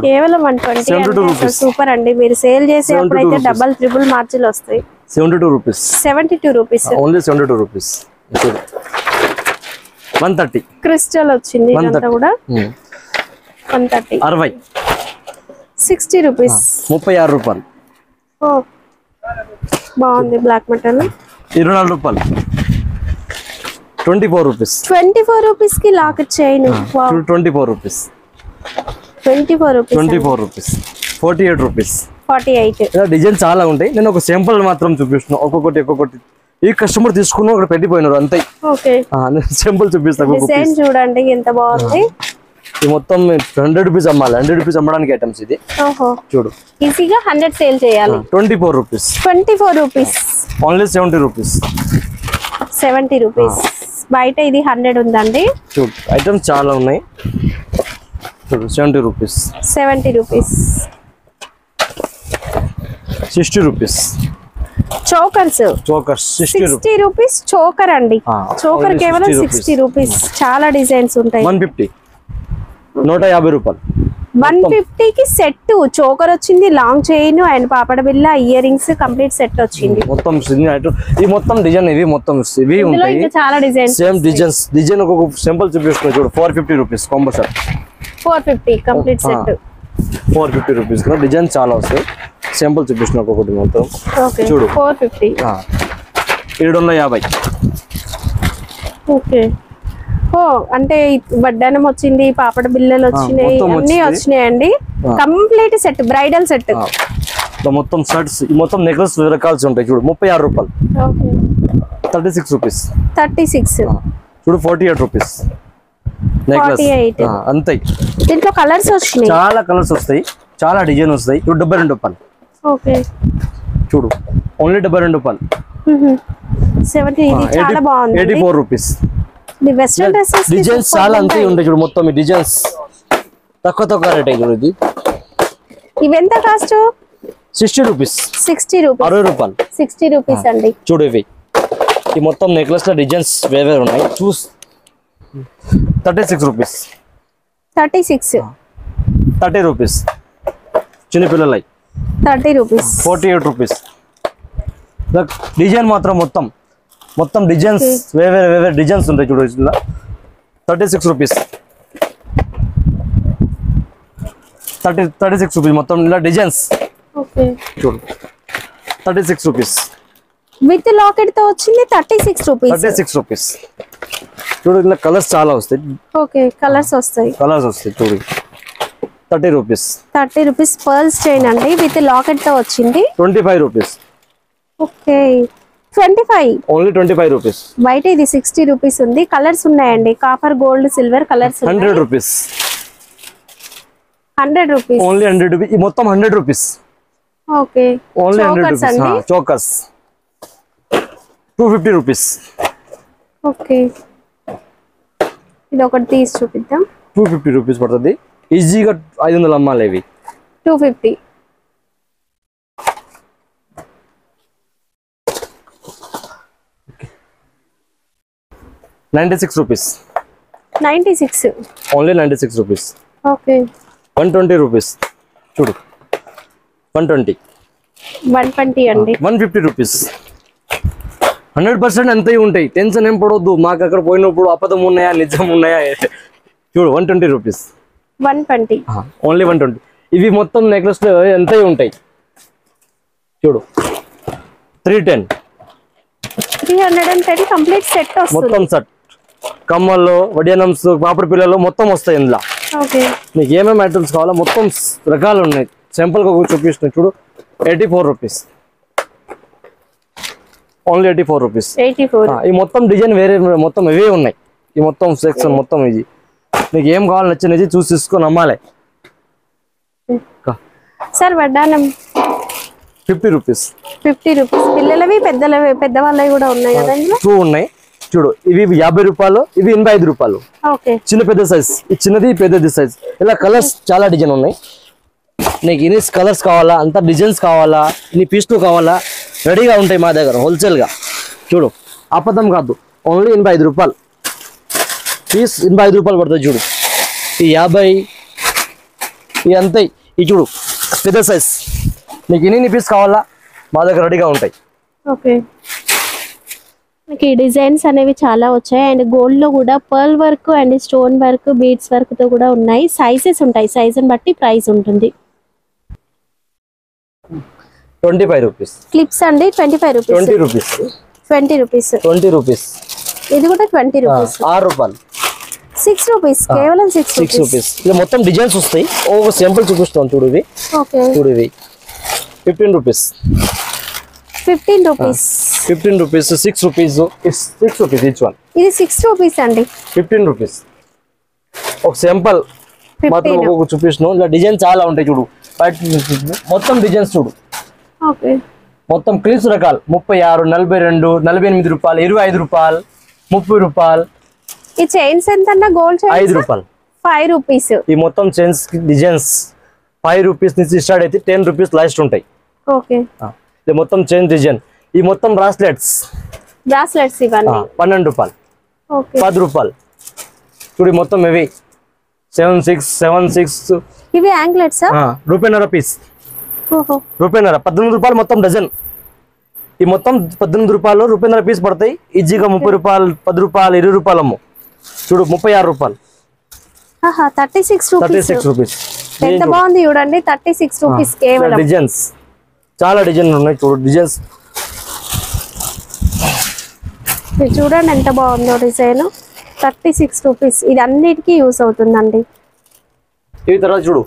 కేవలం 120 సూపర్ అండి. మీరు సేల్ చేసేటప్పుడైతే డబుల్ ట్రిపుల్ మార్జిన్ వస్తాయి. 72 rupees. 72 rupees only 72 rupees. 130 crystal వచ్చింది ఇదంతా కూడా 130. 60 60 రూపీస్. 36 రూపాయలు. ఓ బాగుంది బ్లాక్ మెటల్. 24 రూపాయలు. 24 రూపీస్. 24 రూపీస్ కి locket chain. 24 rupees. 24 rupees. 24 rupees. 48 rupees. 48. ఇలా డిజైన్ చాలా ఉంటాయి. నేను ఒక సింపుల్ మాత్రం చూపిస్తున్నా. ఒక్కొక్కటి ఈ కస్టమర్ తీసుకున్న ఒకటి పెట్టిపోయినారు అంతే. ఓకే సింపుల్ చూపిస్తాను. డిజైన్ చూడండి ఎంత బాగుంది. ఇది మొత్తం 100 రూపీస్ అమ్మాలి. 100 రూపీస్ అమ్మడానికి ఐటమ్స్ ఇది. ఓహో చూడు ఈజీగా 100 సేల్ చేయాలి. 24 rupees. 24 rupees. Only 70 rupees. 70 rupees. బయట ఇది 100 ఉందండి. చూడు ఐటమ్స్ చాలా ఉన్నాయి. చూడు 70 rupees. 70 rupees. 60 rupees. Chokers 60 rupees. Choker అండి. చోకర్ కేవలం 60 రూపీస్. చాలా డిజైన్స్ ఉంటాయి. 150. 150 రూపాయలు. 150 కి సెట్ చోకర్ వచ్చింది, లాంగ్ చైన్ అండ్ పాపడ బిల్ల, ఇయర్ రింగ్స్ కంప్లీట్ సెట్ వచ్చింది. మొత్తం ఈ మొత్తం డిజైన్ ఇవి మొత్తం ఇవి ఉంటాయి. చాలా డిజైన్స్ సేమ్ డిజైన్ ఒక సింపుల్ చూపిస్తున్నా. చూడు 450 rupees combo set. 450 complete set. 450 rupees కూడా డిజైన్ చాలా వస్తాయి. సింపుల్ చూపిస్తున్నా ఒక్కొక్కటి మొత్తం. చూడు 450. 750. ఓకే. ఓ అంటే వడ్డానం వచ్చింది, పాపడ బిల్లలు వచ్చినాయి, అన్ని వచ్చినాయండి. Complete set bridal set. మొత్తం సెట్స్ మొత్తం నెక్లెస్ రకాల్సి ఉంటాయి. చూడు 36 రూపాయలు. 36 రూపీస్. 36. చూడు 48 రూపీస్. నెక్లెస్ అంతే. దీంట్లో కలర్స్ వచ్చినాయి. చాలా కలర్స్ వస్తాయి, చాలా డిజైన్ వస్తాయి. చూడు 72 రూపాయలు. ఓకే చూడు ఓన్లీ 72 రూపాయలు. 70. ఇది చాలా బాగుంది. 84 రూపీస్. వెస్టర్న్ డ్రెస్సెస్ డిజైన్స్ చాలా అంతే ఉంటాయి. చూడు మొత్తం ఈ డిజైన్స్ తక్కువ రేట్ అయ్యి. చూడు ఇది ఇవెంత కాస్ట్? 60 రూపీస్. 60 రూపీస్. 60 రూపాయలు. 60 రూపీస్ అండి. చూడు ఇవి ఈ మొత్తం నెక్లెస్ లో డిజైన్స్ వేరే ఉన్నాయి. చూస్ 36 రూపీస్. 36. 30 రూపీస్. చిన్న పిల్లలై 30 రూపీస్. 48 రూపీస్. డిజైన్ మాత్రం మొత్తం డిజైన్స్ వేరే డిజైన్స్ ఉంటాయి. చూడు ఇలా 36 రూపీస్. 36 రూపీస్ మొత్తం ఇలా డిజైన్స్. ఓకే చూడు 36 రూపీస్. విత్ లాకెట్ తో వచ్చింది 36 రూపీస్. 36 రూపీస్. చూడు ఇలా కలర్స్ చాలా వస్తాయి. ఓకే కలర్స్ వస్తాయి. చూడు 30 రూపీస్. 30 రూపీస్ పర్ల్స్ చైన్ అండి విత్ లాకెట్ తో వచ్చింది. 25 రూపీస్. ఓకే 25. Only 25 rupees. బయట ఇది 60 రూపీస్ ఉంది. కలర్స్ ఉన్నాయండి, copper, gold, silver colours. 100 rupees. 100 rupees. Only 100 rupees. ఈ మొత్తం 100 rupees. Okay only 100 rupees. Chokers 250 rupees. Okay ఇది ఒకటి తీసి చూపిద్దాం. 250 రూపీస్ పడుతుంది. ఈజీగా 500 అమ్మాలి ఇవి. 250. 96 rupees. 96. Only 96 rupees. Okay 120 rupees. చూడు 120. 120 అండి. 150 రూపీస్. 100% అంతే ఉంటాయి. టెన్షన్ ఏం పడవద్దు. మాకు అక్కడ పోయినప్పుడు అబద్ధం ఉన్నాయా నిజం ఉన్నాయా. చూడు 120 రూపీస్. 120. ఓన్లీ 120. ఇవి మొత్తం నెక్లెస్ లో ఎంత ఉంటాయి. చూడు 310. 330 కంప్లీట్ సెట్ వస్తుంది. మొత్తం సెట్ కమ్మల్లో, వడియానమ్స్, పాపడి పిల్లలు మొత్తం వస్తాయి ఇందులో. ఓకే మీకు ఏమేమి ఐటమ్స్ కావాలో మొత్తం రకాలు ఉన్నాయి. సింపుల్ గా చూపిస్తున్నాయి. చూడు 84 రూపీస్. Only 84 rupees. 84. ఈ మొత్తం డిజైన్ వేరే మొత్తం ఇవే ఉన్నాయి. ఈ మొత్తం సెక్షన్ మొత్తం ఇది నీకు ఏం కావాలి నచ్చినది చూసి తీసుకొని అమ్మాలి. సార్ వడ్డానం 50 రూపీస్. 50 రూపీస్. పిల్లలవి పెద్దవాళ్ళవి కూడా ఉన్నాయి కదా ఇందులో. 2 ఉన్నాయి. చూడు ఇవి 50 రూపాయలు, ఇవి 85 రూపాయలు. ఓకే చిన్న పెద్ద సైజ్, ఈ చిన్నది పెద్దది సైజ్. ఇలా కలర్స్ చాలా డిజైన్ ఉన్నాయి. నీకు ఇన్ని కలర్స్ కావాలా, అంత డిజైన్స్ కావాలా, ఇన్ని పీస్లు కావాలా, రెడీగా ఉంటాయి మా దగ్గర హోల్సేల్ గా. చూడు అబద్ధం కాదు. ఓన్లీ 85 రూపాయలు పీస్. 85 రూపాయలు పడుతుంది. చూడు ఈ 50, ఇది అంతే. ఇది చూడు పెద్ద సైజ్, నీకు ఎన్ని పీస్ కావాలా మా దగ్గర రెడీగా ఉంటాయి. ఓకే, మనకి డిజైన్స్ అనేవి చాలా వచ్చాయి. అండ్ గోల్డ్ లో కూడా pearl work and stone work beads work తో కూడా ఉన్నాయి. సైజెస్ ఉంటాయి, సైజుని బట్టి ప్రైస్ ఉంటుంది. 25 రూపీస్ క్లిప్స్ అండి 25 రూపీస్. 20 rupees 20 rupees 20 rupees. ఇది కూడా 20 రూపీస్. 6 రూపాయలు 6 రూపీస్, కేవలం 6 రూపీస్. ఇలా మొత్తం డిజైన్స్ వస్తాయి. ఒక సింపుల్ చూపిస్తాను చూడు ఇవి. ఓకే, చూడు ఇవి 15 rupees. 15 rupees 15 rupees 6 rupees 6 rupees each one. ఇది 6 రూపీస్ అండి. 15 రూపీస్. ఒక సింపుల్ మాత్రం ఒక్కొక్క చూపిస్తున్నాను. ఇలా డిజైన్ చాలా ఉంటాయి చూడు. మొత్తం డిజైన్స్ చూడు. ఓకే, మొత్తం క్లిప్స్ రకాలు 36, 42, 48 రూపాయలు, 25 రూపాయలు, 30 రూపాయలు. ఈ చైన్స్ ఎంత అన్న? గోల్డ్ చైన్స్ 5 రూపాయలు. 5 రూపీస్. ఈ మొత్తం చైన్స్ డిజైన్స్ 5 రూపీస్ నుంచి స్టార్ట్ అయితే 10 రూపీస్ లాస్ట్ ఉంటాయి. ఓకే, ఇది మొత్తం చైన్ డిజైన్. ఈ మొత్తం బ్రాస్లెట్స్ ఇవన్నీ 12 రూపాయలు. ఓకే, 10 రూపాయలు. చూడు మొత్తం ఇవి 76. ఇవి యాంక్లెట్స్ రూపాయన్నర పీస్. ఓహో, రూపాయన్నర 18 రూపాయలు మొత్తం డజన్. ఈ మొత్తం 18 రూపాయలు రూపాయన్నర పీస్ పడతాయి. ఈజీగా 30 రూపాయలు, 10 రూపాయలు, 20 రూపాయలు అమ్ము. చూడు 36 రూపాయలు. 36 రూపీస్. ఎంత బాగుంది చూడండి. 36 రూపీస్ కేవలం. డిజైన్స్ చాలా డిజైన్లు ఉన్నాయి చూడు. డిజైన్స్ చూడండి ఎంత బాగుందో డిజైన్. 36 రూపీస్. ఇది అన్నిటికీ యూస్ అవుతుందండి. ఈ తర్వాత చూడు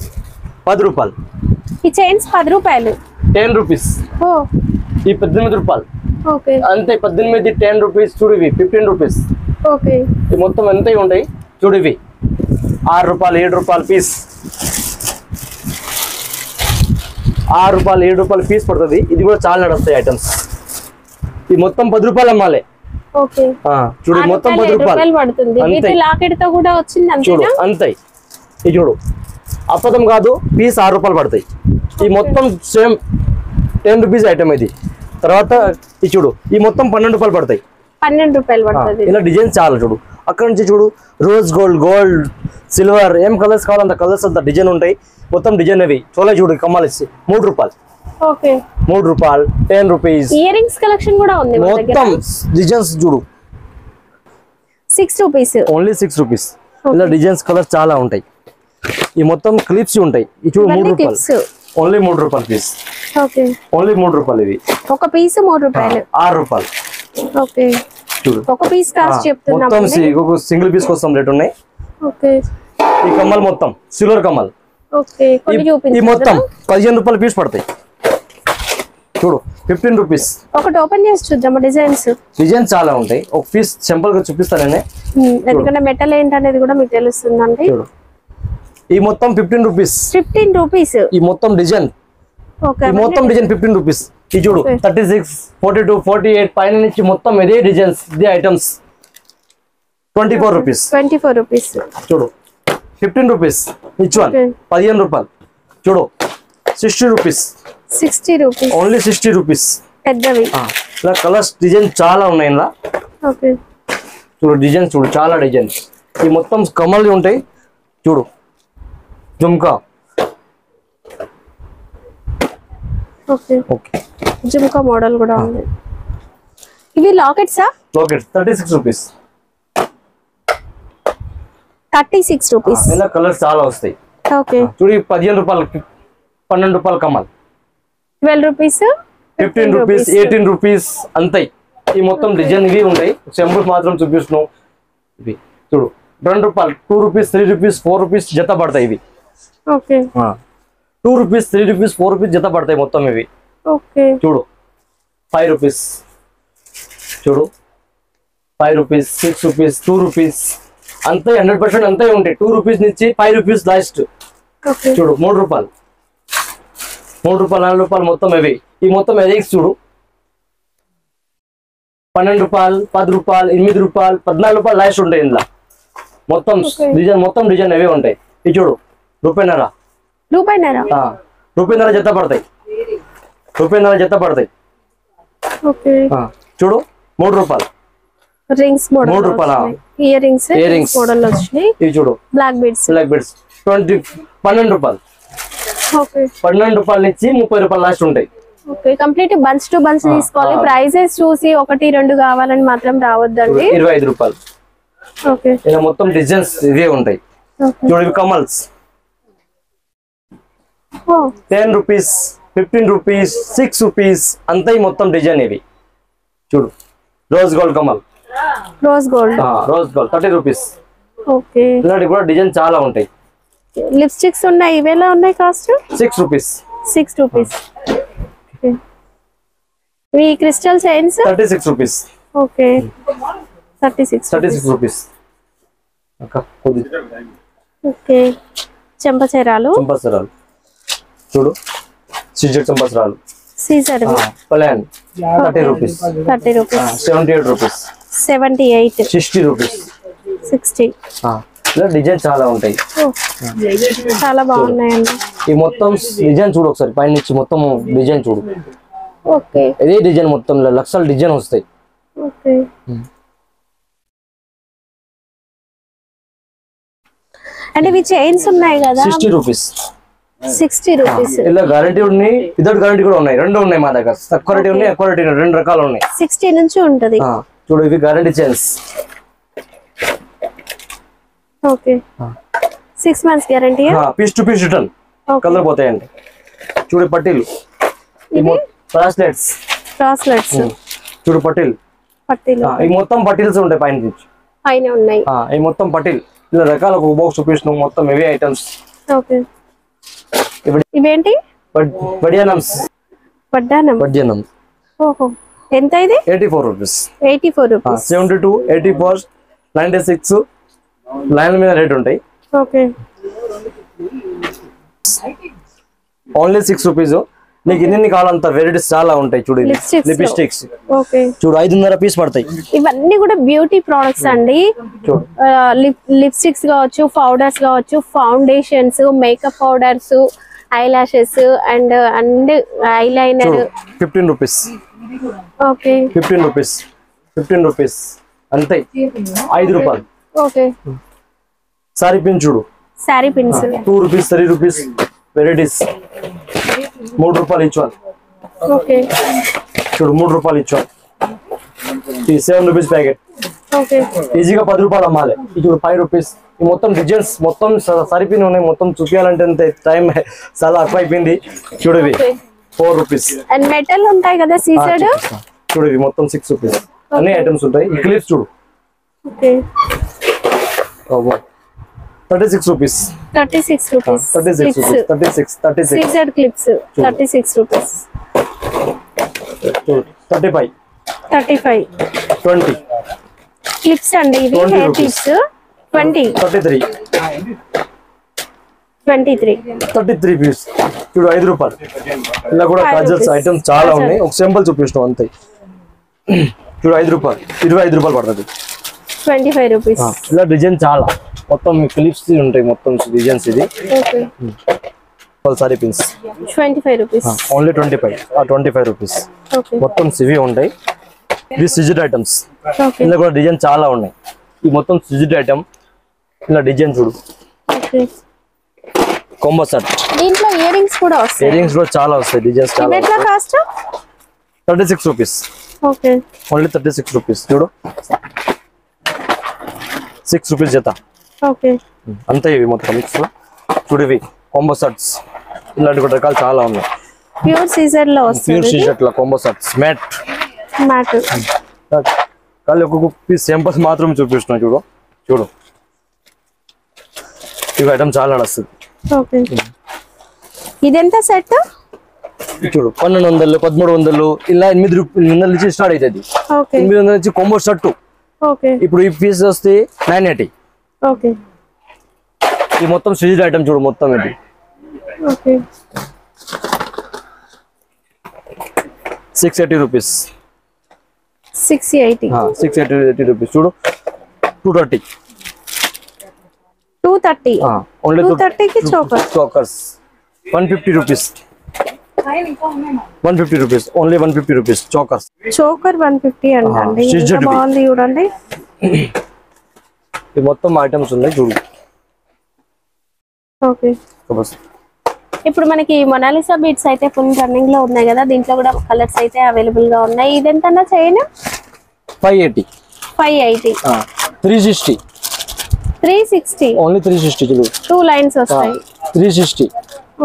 10 రూపాయలు. ఈ చైన్స్ 10 రూపాయలు. 10 రూపీస్. ఓ, ఈ 18 రూపాయలు. ఓకే, అంతే 18, 10 రూపీస్. చూడు ఇవి 15 రూపీస్. ఓకే, ఇవి మొత్తం ఎంత ఉంటాయి చూడు. ఇవి 6 రూపాయలు, 7 రూపాయలు పీస్. 6 రూపాయలు, 7 రూపాయలు పీస్ పడుతుంది. ఇది కూడా చాలా నడుస్తాయి ఐటమ్స్. ఈ మొత్తం 10 రూపాయలు అమ్మాలి. ఓకే, చూడు మొత్తం 10 రూపాయలు పడుతుంది. వీటి లాకెట్ తో కూడా వచ్చింది చూడు. అంతేనా? అంతే. ఇది చూడు అప్పతం కాదు, పీస్ 6 రూపాయలు పడతాయి. ఈ మొత్తం సేమ్ 10 రూపీస్ ఐటమ్ ఇది. తర్వాత ఇది చూడు, ఈ మొత్తం 12 రూపాయలు పడతాయి. 12 రూపాయలు పడుతుంది. ఇలా డిజైన్ చాలా చూడు. అక్కడ నుంచి చూడు రోజ్ గోల్డ్, సిల్వర్, ఏం కలర్స్ కావాలి అంత కలర్స్ అంత డిజైన్ ఉంటాయి. మొత్తం డిజైన్ అవి చోలే చూడు. కమ్మాలి 3 రూపాయలు. ఓకే, 3 రూపాయలు, 10 రూపీస్. ఇయర్ రింగ్స్ కలెక్షన్ కూడా ఉంది మొత్తం డిజైన్స్ చూడు. 6 రూపీస్. Only 6 rupees. ఇలా డిజైన్స్ కలర్స్ చాలా ఉంటాయి. ఈ మొత్తం క్లిప్స్ ఉంటాయి. ఈ చూడు 3 రూపాయలు. ఓన్లీ 3 రూపాయలు పీస్. ఓకే, ఓన్లీ 3 రూపాయలు. ఇవి ఒక పీస్ 3 రూపాయలు. 6 రూపాయలు. ఓకే, చూడు ఒక పీస్ కాస్ట్ చెప్తున్నాం. మొత్తం సింగిల్ పీస్ కోసం రేట్ ఉన్నాయి. ఓకే, ఈ కమ్మల్ మొత్తం సిల్వర్ కమ్మల్. ఓకే, కొన్ని ఈ చూపించు. మొత్తం 15 రూపాయలు పీస్ పడతాయి. చూడు 15 రూపీస్. ఒకటి ఓపెన్ చేసి చూద్దాం. డిజైన్స్ చాలా ఉంటాయి. ఒక పీస్ సింపుల్ గా చూపిస్తానే. ఎందుకంటే మెటల్ ఏంటనేది కూడా మీకు తెలుస్తుందండి. చూడు ఈ మొత్తం 15 రూపీస్. 15 రూపీస్. ఈ మొత్తం డిజైన్. ఈ మొత్తం డిజైన్ 15 రూపీస్. ఈ చూడు 36, 42, 48 పైన నుంచి మొత్తం ఇదే డిజైన్స్, ఇదే ఐటమ్స్. 24 రూపీస్. 24 రూపీస్. చూడు 15 రూపీస్. ఈచ్ వన్ 15 రూపాయలు. చూడు 60 రూపీస్. 60 రూపీస్. Only 60 rupees. పెద్దవి. ఇలా కలర్స్ డిజైన్ చాలా ఉన్నాయి ఇలా. ఓకే, చూడు డిజైన్స్ చూడు చాలా డిజైన్స్. ఈ మొత్తం కమల్ ఉంటాయి. చూడు jhumka. Okay, okay, jhumka model కూడా ఉంది. ఇవి లాకెట్సా? Lockets 36 rupees. 36 రూపీస్. ఇలా కలర్స్ చాలా వస్తాయి. ఓకే, చూడు 15 రూపాయలు, 12 రూపాయలు కమల్. 12 రూపీస్, 15 రూపీస్, 18 రూపీస్ అంతాయి. ఈ మొత్తం డిజైన్ ఇవి ఉంటాయి. సింబల్స్ మాత్రం చూపిస్తున్నావు. ఇవి చూడు 2 రూపాయలు, 2 రూపీస్, 3 రూపీస్, 4 రూపీస్ జత పడతాయి ఇవి. ఓకే, 2 రూపీస్, 3 రూపీస్, 4 రూపీస్ జత పడతాయి మొత్తం ఇవి. ఓకే, చూడు 5 రూపీస్. చూడు 5 రూపీస్, 6 రూపీస్, 2 రూపీస్ అంతే. 100% అంతే ఉంటాయి. 2 రూపీస్ నుంచి 5 రూపీస్ లాస్ట్. ఓకే, చూడు 3 రూపాయలు, 3 రూపాయలు, 4 రూపాయలు మొత్తం ఇవి. ఈ మొత్తం ఎదిక్స్ చూడు 12 రూపాయలు, 10 రూపాయలు, 8 రూపాయలు, 14 రూపాయలు లాస్ట్ ఉంటాయి. ఇందులో మొత్తం డిజైన్ అవే ఉంటాయి. ఇది చూడు రూపాయిన్నర. రూపాయిన్నర జత పడతాయి. రూపాయిన్నర జత పడతాయి. చూడు 3 రూపాయలు. Rings model. 3 రూపాయలు. ఇయర్ రింగ్స్ మోడల్ వచ్చినాయి. ఇవి చూడు బ్లాక్ బీడ్స్. 12 రూపాయలు. ఓకే 12 రూపాయల నుంచి 30 రూపాయల లాస్ట్ ఉంటాయి. Okay complete bunch to bunch తీసుకోవాలి. ప్రైసెస్ చూసి 1 2 కావాలని మాత్రం రావద్దండి. 25 రూపాయలు. ఓకే ఇలా మొత్తం డిజైన్స్ ఇవే ఉంటాయి. చూడు ఇవి కమల్స్ 10 రూపీస్ 15 రూపీస్ 6 రూపీస్ అంతా ఈ మొత్తం డిజైన్ ఇవి. చూడు rose gold Kamal, rose gold 30 rupees. Okay ఇలాంటి కూడా డిజైన్ చాలా ఉంటాయి. లిప్స్టిక్స్ ఉన్నాయి, ఇవేలా ఉన్నాయి కాస్ట్? 6 రూపీస్. 6 రూపీస్. ఈ crystal chains 36 rupees. Okay 36 rupees. Okay చెంపచీరాలు చూడు సీజర్ చెంపచీరాలు సీజర్ ప్లాన్ 30 రూపీస్. 30 రూపీస్. 78 రూపీస్. 78 60 రూపీస్. 60. ఇలా డిజైన్ చాలా ఉంటాయి. చాలా బాగున్నాయండి. ఈ మొత్తం డిజైన్ చూడు ఒకసారి, పైన నుంచి మొత్తం డిజైన్ చూడు. ఓకే ఇదే డిజైన్ మొత్తం లక్షల డిజైన్ వస్తాయి. ఓకే అంటే ఇవి చైన్స్ ఉన్నాయి కదా 60 రూపీస్. 60 రూపీస్. ఇలా గ్యారంటీ ఉన్నాయి, వితౌట్ గ్యారంటీ కూడా ఉన్నాయి. రెండు ఉన్నాయి మా దగ్గర. తక్కువ రేట్ ఉన్నాయి, ఎక్కువ రేట్ ఉన్నాయి, 2 రకాలు ఉన్నాయి. 60 నుంచి ఉంటది. చూడు ఇవి guarantee chains. Okay 6 months guarantee. Piece to piece return, colour పోతాయండి. చూడు పట్టీలు, బ్రాస్లెట్స్. చూడు పట్టీలు. ఈ మొత్తం పట్టీల్స్ ఉంటాయి పైన నుంచి. పైన ఉన్నాయి ఈ మొత్తం పట్టీలు. ఇలా రకాల ఒక బాక్స్ చూపిస్తున్నాం, మొత్తం ఇవే ఐటమ్స్. ఓకే ఇవేంటి? వడ్డానమ్స్. వడ్డానం. ఓహో ఎంత ఇది? 84 రూపీస్. 84 రూపీస్. 72 84 96 లైన్ మీద రేట్ ఉంటాయి. Okay only 6 rupees. నీకు ఎన్ని కావాలంత వెరైటీస్ చాలా ఉంటాయి. చూడు లిప్స్టిక్స్. ఓకే చూడు 5.5 పీస్ పడతాయి. ఇవన్నీ కూడా బ్యూటీ ప్రొడక్ట్స్ అండి. చూడు లిప్స్టిక్స్ కావచ్చు, పౌడర్స్ కావచ్చు, foundations, makeup powders, I lashes and eyeliner. 15 rupees. Okay 15 rupees అంతే. 5 రూపాయలు. ఓకే సారీ పిన్ చూడు, sorry pins 2 rupees 3 rupees varieties. 3 రూపాయలు ఇచ్చాను. ఓకే చూడు 3 రూపాయలు ఇచ్చాను. ఈ 7 రూపీస్ ప్యాకెట్. ఓకే ఈజీగా 10 రూపాయలు అమ్మాలి. ఇప్పుడు 5 రూపీస్. ఈ మొత్తం డిజైన్స్ మొత్తం సరిపోయి ఉన్నాయి. మొత్తం చూపించాలంటే టైం చాలా ఎక్కువ అయిపోయింది. చూడు ఇవి 4 రూపీస్. అండ్ మెటల్ ఉంటాయి కదా సీసెడ్. చూడు ఇవి మొత్తం 6 రూపీస్. అన్ని ఐటమ్స్ ఉంటాయి. ఈ క్లిప్స్ చూడు. Okay 36 rupees. 36 రూపీస్. 36 సీసెడ్ క్లిప్స్ 36 రూపీస్. 35 20 క్లిప్స్ అండి ఇవి. Hair clips 20 23 piece. చూడు 5 రూపాయలు. ఇలా కూడా కాజల్స్ ఐటమ్స్ చాలా ఉన్నాయి. ఒక సింపుల్ చూపిస్తాం అంతే. చూడు 5 రూపాయలు. 25 రూపాయలు పడుతుంది. 25 రూపీస్. ఇలా డిజైన్ చాలా మొత్తం క్లిప్స్ ఉంటాయి. మొత్తం డిజైన్స్ ఇది. Sorry pins 25 rupees. Only 25 rupees. మొత్తం సివి ఉంటాయి. ఇవి సిజిడ్ ఐటమ్స్. ఇలా కూడా డిజైన్ చాలా ఉన్నాయి. ఈ మొత్తం సిజిడ్ ఐటమ్. ఇలా డిజైన్ చూడు. Combo set. దీంట్లో ఇయర్ రింగ్స్ కూడా వస్తాయి. ఇయర్ రింగ్స్ కూడా చాలా వస్తాయి. డిజైన్స్ చాలా. ఎట్లా cost? 36 rupees. Okay only 36 rupees. చూడు 6 రూపీస్ జత. ఓకే అంతే ఇవి మొత్తం మిక్స్. చూడు ఇవి కొంబో సెట్స్. ఇలాంటి కూడా రకాలు చాలా ఉన్నాయి. ప్యూర్ సీజర్ లో వస్తుంది. ప్యూర్ సీజర్ లో కొంబో సెట్స్. మ్యాట్ కానీ ఒక్కొక్క పీస్ శాంపుల్స్ మాత్రం చూపిస్తున్నా. చూడు ఇవి ఐటమ్ చాలా నడుస్తుంది. ఓకే ఇదెంత సెట్? చూడు 1200 1300 ఇలా 8 రూపాయల నుంచి స్టార్ట్ అవుతుంది. 800 నుంచి కొంబో సెట్. ఓకే ఇప్పుడు ఈ పీస్ వస్తే 980. ఓకే ఈ మొత్తం సీజర్ ఐటమ్ చూడు మొత్తం ఇది. Okay 680 rupees. 680 రూపీస్. చూడు 230. ఓన్లీ 230 కి chokers 150 rupees. 150 rupees. Only 150 rupees chokers. Choker 150 అండి. ఎంత బాగుంది చూడండి. ఈ మొత్తం ఐటమ్స్ ఉన్నాయి చూడు. ఓకే ఇప్పుడు మనకి మొనాలిసా బీడ్స్ అయితే ఫుల్ రన్నింగ్ లో ఉన్నాయి కదా, దీంట్లో కూడా కలర్స్ అయితే అవైలబుల్ గా ఉన్నాయి. ఇదెంతన్నా చైన్? 580. 580. 360. 360. ఓన్లీ 360 చూడు. 2 లైన్స్ వస్తాయి. 360.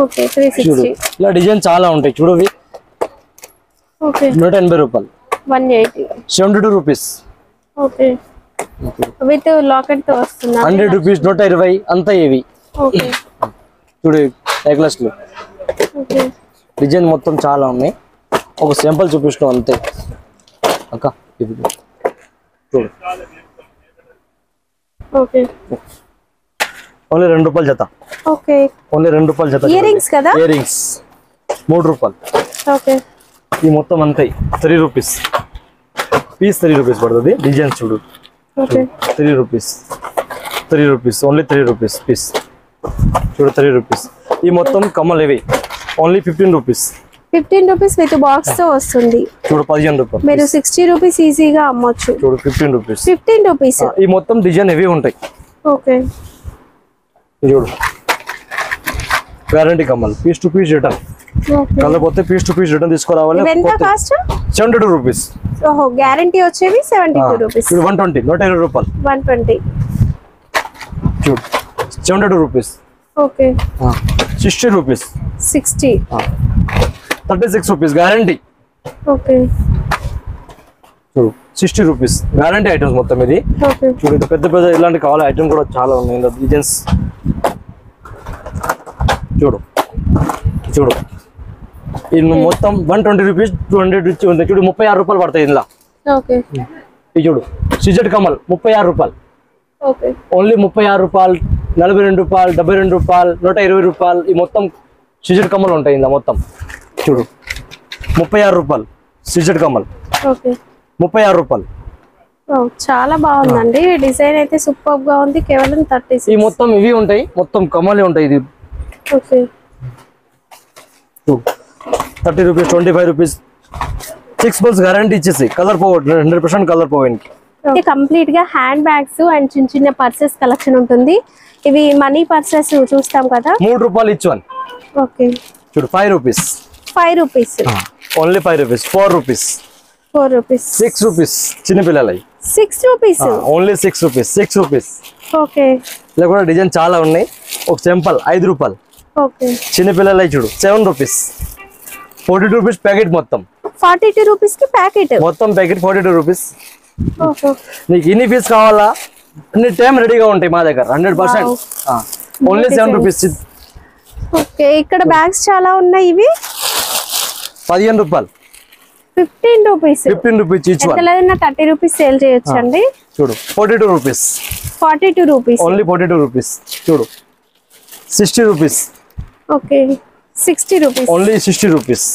ఓకే 360. ఇలా డిజైన్ చాలా ఉంటాయి చూడు. ఓకే 180 రూపాయలు. 180. 72 రూపీస్. ఓకే విత్ లాకెట్ తో వస్తుంది. 100 రూపీస్. 120 అంతా ఇవి. ఓకే చూడు నెక్లెస్ లు. ఓకే డిజైన్ మొత్తం చాలా ఉన్నాయి. ఒక సింపుల్ చూపిస్తాం అంతే అక్క. ఇది చూడు. ఓకే ఓన్లీ 2 రూపాయలు జత. ఓకే ఓన్లీ 2 రూపాయలు జత. ఇయర్ రింగ్స్ కదా? ఇయర్ రింగ్స్ 3 రూపాయలు. ఓకే ఈ మొత్తం అంతే 3 రూపీస్. పీస్ 3 రూపీస్ పడుతుంది. డిజైన్ చూడు. Okay 3 rupees. 3 rupees. Only 3 rupees piece. చూడు 3 రూపీస్. ఈ మొత్తం కమ్మలు ఇవి only 15 rupees. 15 rupees with box తో వస్తుంది. చూడు 15 రూపాయలు. మీరు 60 రూపీస్ ఈజీగా అమ్మొచ్చు. చూడు 15 రూపీస్. 15 రూపీస్. ఈ మొత్తం డిజైన్ ఇవి ఉంటాయి. ఓకే చూడు గ్యారంటీ కమ్మలు. Piece to piece return. Colour పోతే పీస్ టు పీస్ రిటర్న్ తీసుకురావాలి. ఎంత కాస్ట్? 72 రూపీస్. ఓహో గ్యారంటీ వచ్చేవి 72 రూపీస్. చూడు 120. 120 రూపాయలు. 120. చూడు 72 rupees. Okay 60 rupees. 60. 36 rupees guarantee. Okay చూడు 60 రూపీస్ గ్యారంటీ ఐటమ్స్ మొత్తం ఇది. ఓకే చూడు ఇది పెద్ద పెద్ద ఇలాంటి కావాలి ఐటమ్ కూడా చాలా ఉన్నాయి. డిజైన్స్ చూడు. చూడు ఇది మొత్తం 120 రూపీస్. 200 ఉంది. చూడు 36 రూపాయలు పడతాయి ఇందులో. ఓకే ఇది చూడు సిజెడ్ కమల్ 36 రూపాయలు. ఓకే ఓన్లీ 36 రూపాయలు. 42 రూపాయలు. 72 రూపాయలు. 120 రూపాయలు. ఈ మొత్తం సిజెడ్ కమ్మలు ఉంటాయి ఇందులో మొత్తం. చూడు 36 రూపాయలు సిజెడ్ కమ్మల్. ఓకే 36 రూపాయలు. చాలా బాగుందండి. డిజైన్ అయితే సూపర్ గా ఉంది. కేవలం 36. ఈ మొత్తం ఇవి ఉంటాయి. మొత్తం కమ్మలే ఉంటాయి. ఇది okay 30 rupees. 25 rupees. 6 months guarantee ఇచ్చేసి కలర్ పోవట్ 100% కలర్ పోవడానికి. కంప్లీట్ గా హ్యాండ్ బ్యాగ్స్ అండ్ చిన్న చిన్న పర్సెస్ కలెక్షన్ ఉంటుంది. ఇవి మనీ పర్సెస్ చూస్తాం కదా. 3 రూపాయలు ఇచ్ వన్. ఓకే చూడు 5 rupees. 5 rupees. Only 5 rupees. 4 rupees. 4 rupees. 6 rupees. చిన్న పిల్లలవి 6 rupees. Only 6 rupees. 6 rupees. Okay ఇలా కూడా డిజైన్ చాలా ఉన్నాయి. ఒక సింపుల్ 5 రూపాయలు. ఓకే చిన్న పిల్లలవి చూడు 7 రూపీస్. 42 రూపీస్ ప్యాకెట్ మొత్తం. 42 రూపీస్ కి ప్యాకెట్. మొత్తం ప్యాకెట్ 42 రూపీస్. ఓహో నీకు ఎన్ని పీస్ కావాలా అన్ని టైం రెడీగా ఉంటాయి మా దగ్గర 100%. Only 7 rupees. ఓకే ఇక్కడ బ్యాగ్స్ చాలా ఉన్నాయి. ఇవి 15 రూపాయలు. 15 రూపీస్. 15 rupees each one. ఎంతలేదన్నా 30 రూపీస్ సేల్ చేయొచ్చు అండి. చూడు 42 రూపీస్. 42 రూపీస్. Only 42 rupees. చూడు 60 rupees. Okay 60 rupees. Only 60 rupees.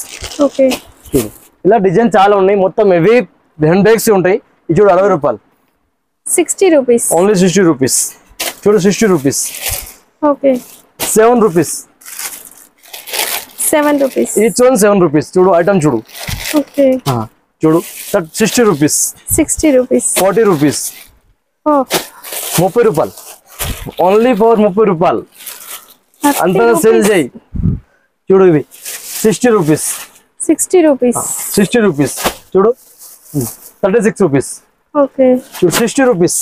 Okay చూడు ఇలా డిజైన్ చాలా ఉన్నాయి. మొత్తం ఇవి హ్యాండ్ బ్యాగ్స్ ఉంటాయి. ఇది చూడు 60 రూపాయలు. 60 రూపీస్. Only 60 rupees. చూడు 60 rupees. Okay 7 rupees. 7 rupees. Each one 7 rupees. చూడు ఐటమ్ చూడు. ఓకే చూడు 60 రూపీస్. 60 రూపీస్. 40 రూపీస్. ఓ 30 రూపాయలు. ఓన్లీ ఫర్ 30 రూపాయలు. అంతా సేల్ చేయి. చూడు ఇవి 60 రూపీస్. 60 రూపీస్. 60 రూపీస్. చూడు 36 రూపీస్. ఓకే చూడు 60 rupees.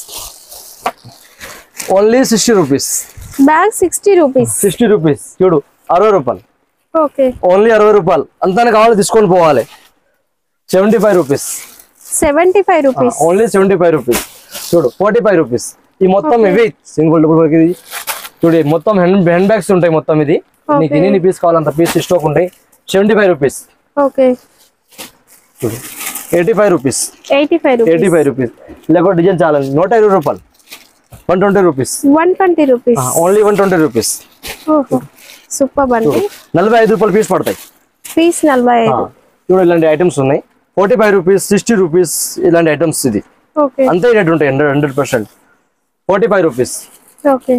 Only 60 rupees. Bag 60 rupees. 60 rupees. చూడు 60 రూపాయలు. ఓకే ఓన్లీ 60 రూపాయలు. అంతా కావాలి తీసుకొని పోవాలి. 75 రూపీస్. 75 రూపీస్. Only 75 rupees. చూడు 45 రూపీస్. ఈ మొత్తం ఇవి సింగిల్ డబుల్ ఇది చూడు మొత్తం హ్యాండ్ బ్యాగ్స్ ఉంటాయి. మొత్తం ఇది నీకు ఎన్ని పీస్ కావాలంత పీస్ స్టాక్ ఉంటాయి. 75 రూపీస్. ఓకే చూడు 85 రూపీస్. 85 రూపీస్. 85 రూపీస్. ఇలా కూడా డిజైన్ చాలా 120 రూపాయలు. 120 రూపీస్. 120 రూపీస్. Only 120 rupees. ఓహో సూపర్ బండి. 45 రూపాయలు పీస్ పడతాయి. పీస్ 45. చూడు ఇలాంటి ఐటమ్స్ ఉన్నాయి. 45 రూపీస్. 60 రూపీస్. ఇలాంటి ఐటమ్స్ ఇది ఓకే అంతే రేట్ ఉంటాయి. 100%. 45 రూపీస్. ఓకే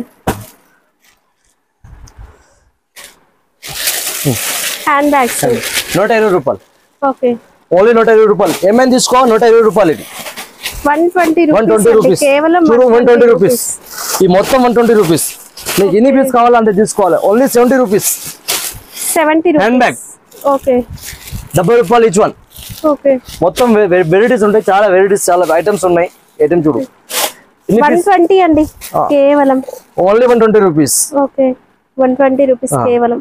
హ్యాండ్ బ్యాగ్స్ 120 రూపాయలు. ఓకే ఓన్లీ 120 రూపాయలు. ఏమైనా తీసుకో 120 రూపాయలు. ఇది 120 రూపీస్. కేవలం 120 రూపీస్. ఈ మొత్తం 120 రూపీస్. నీకు ఎన్ని పీస్ కావాలో అంతే తీసుకోవాలి. Only 70 rupees. 70 hand bag. Okay, 70 రూపాయలు ఈచ్ వన్. ఓకే, మొత్తం వెరైటీస్ ఉంటాయి, చాలా వెరైటీస్, చాలా ఐటమ్స్ ఉన్నాయి. ఐటమ్ చూడు. 120 అండి కేవలం. Only 120 rupees. ఓకే, 120 రూపీస్ కేవలం.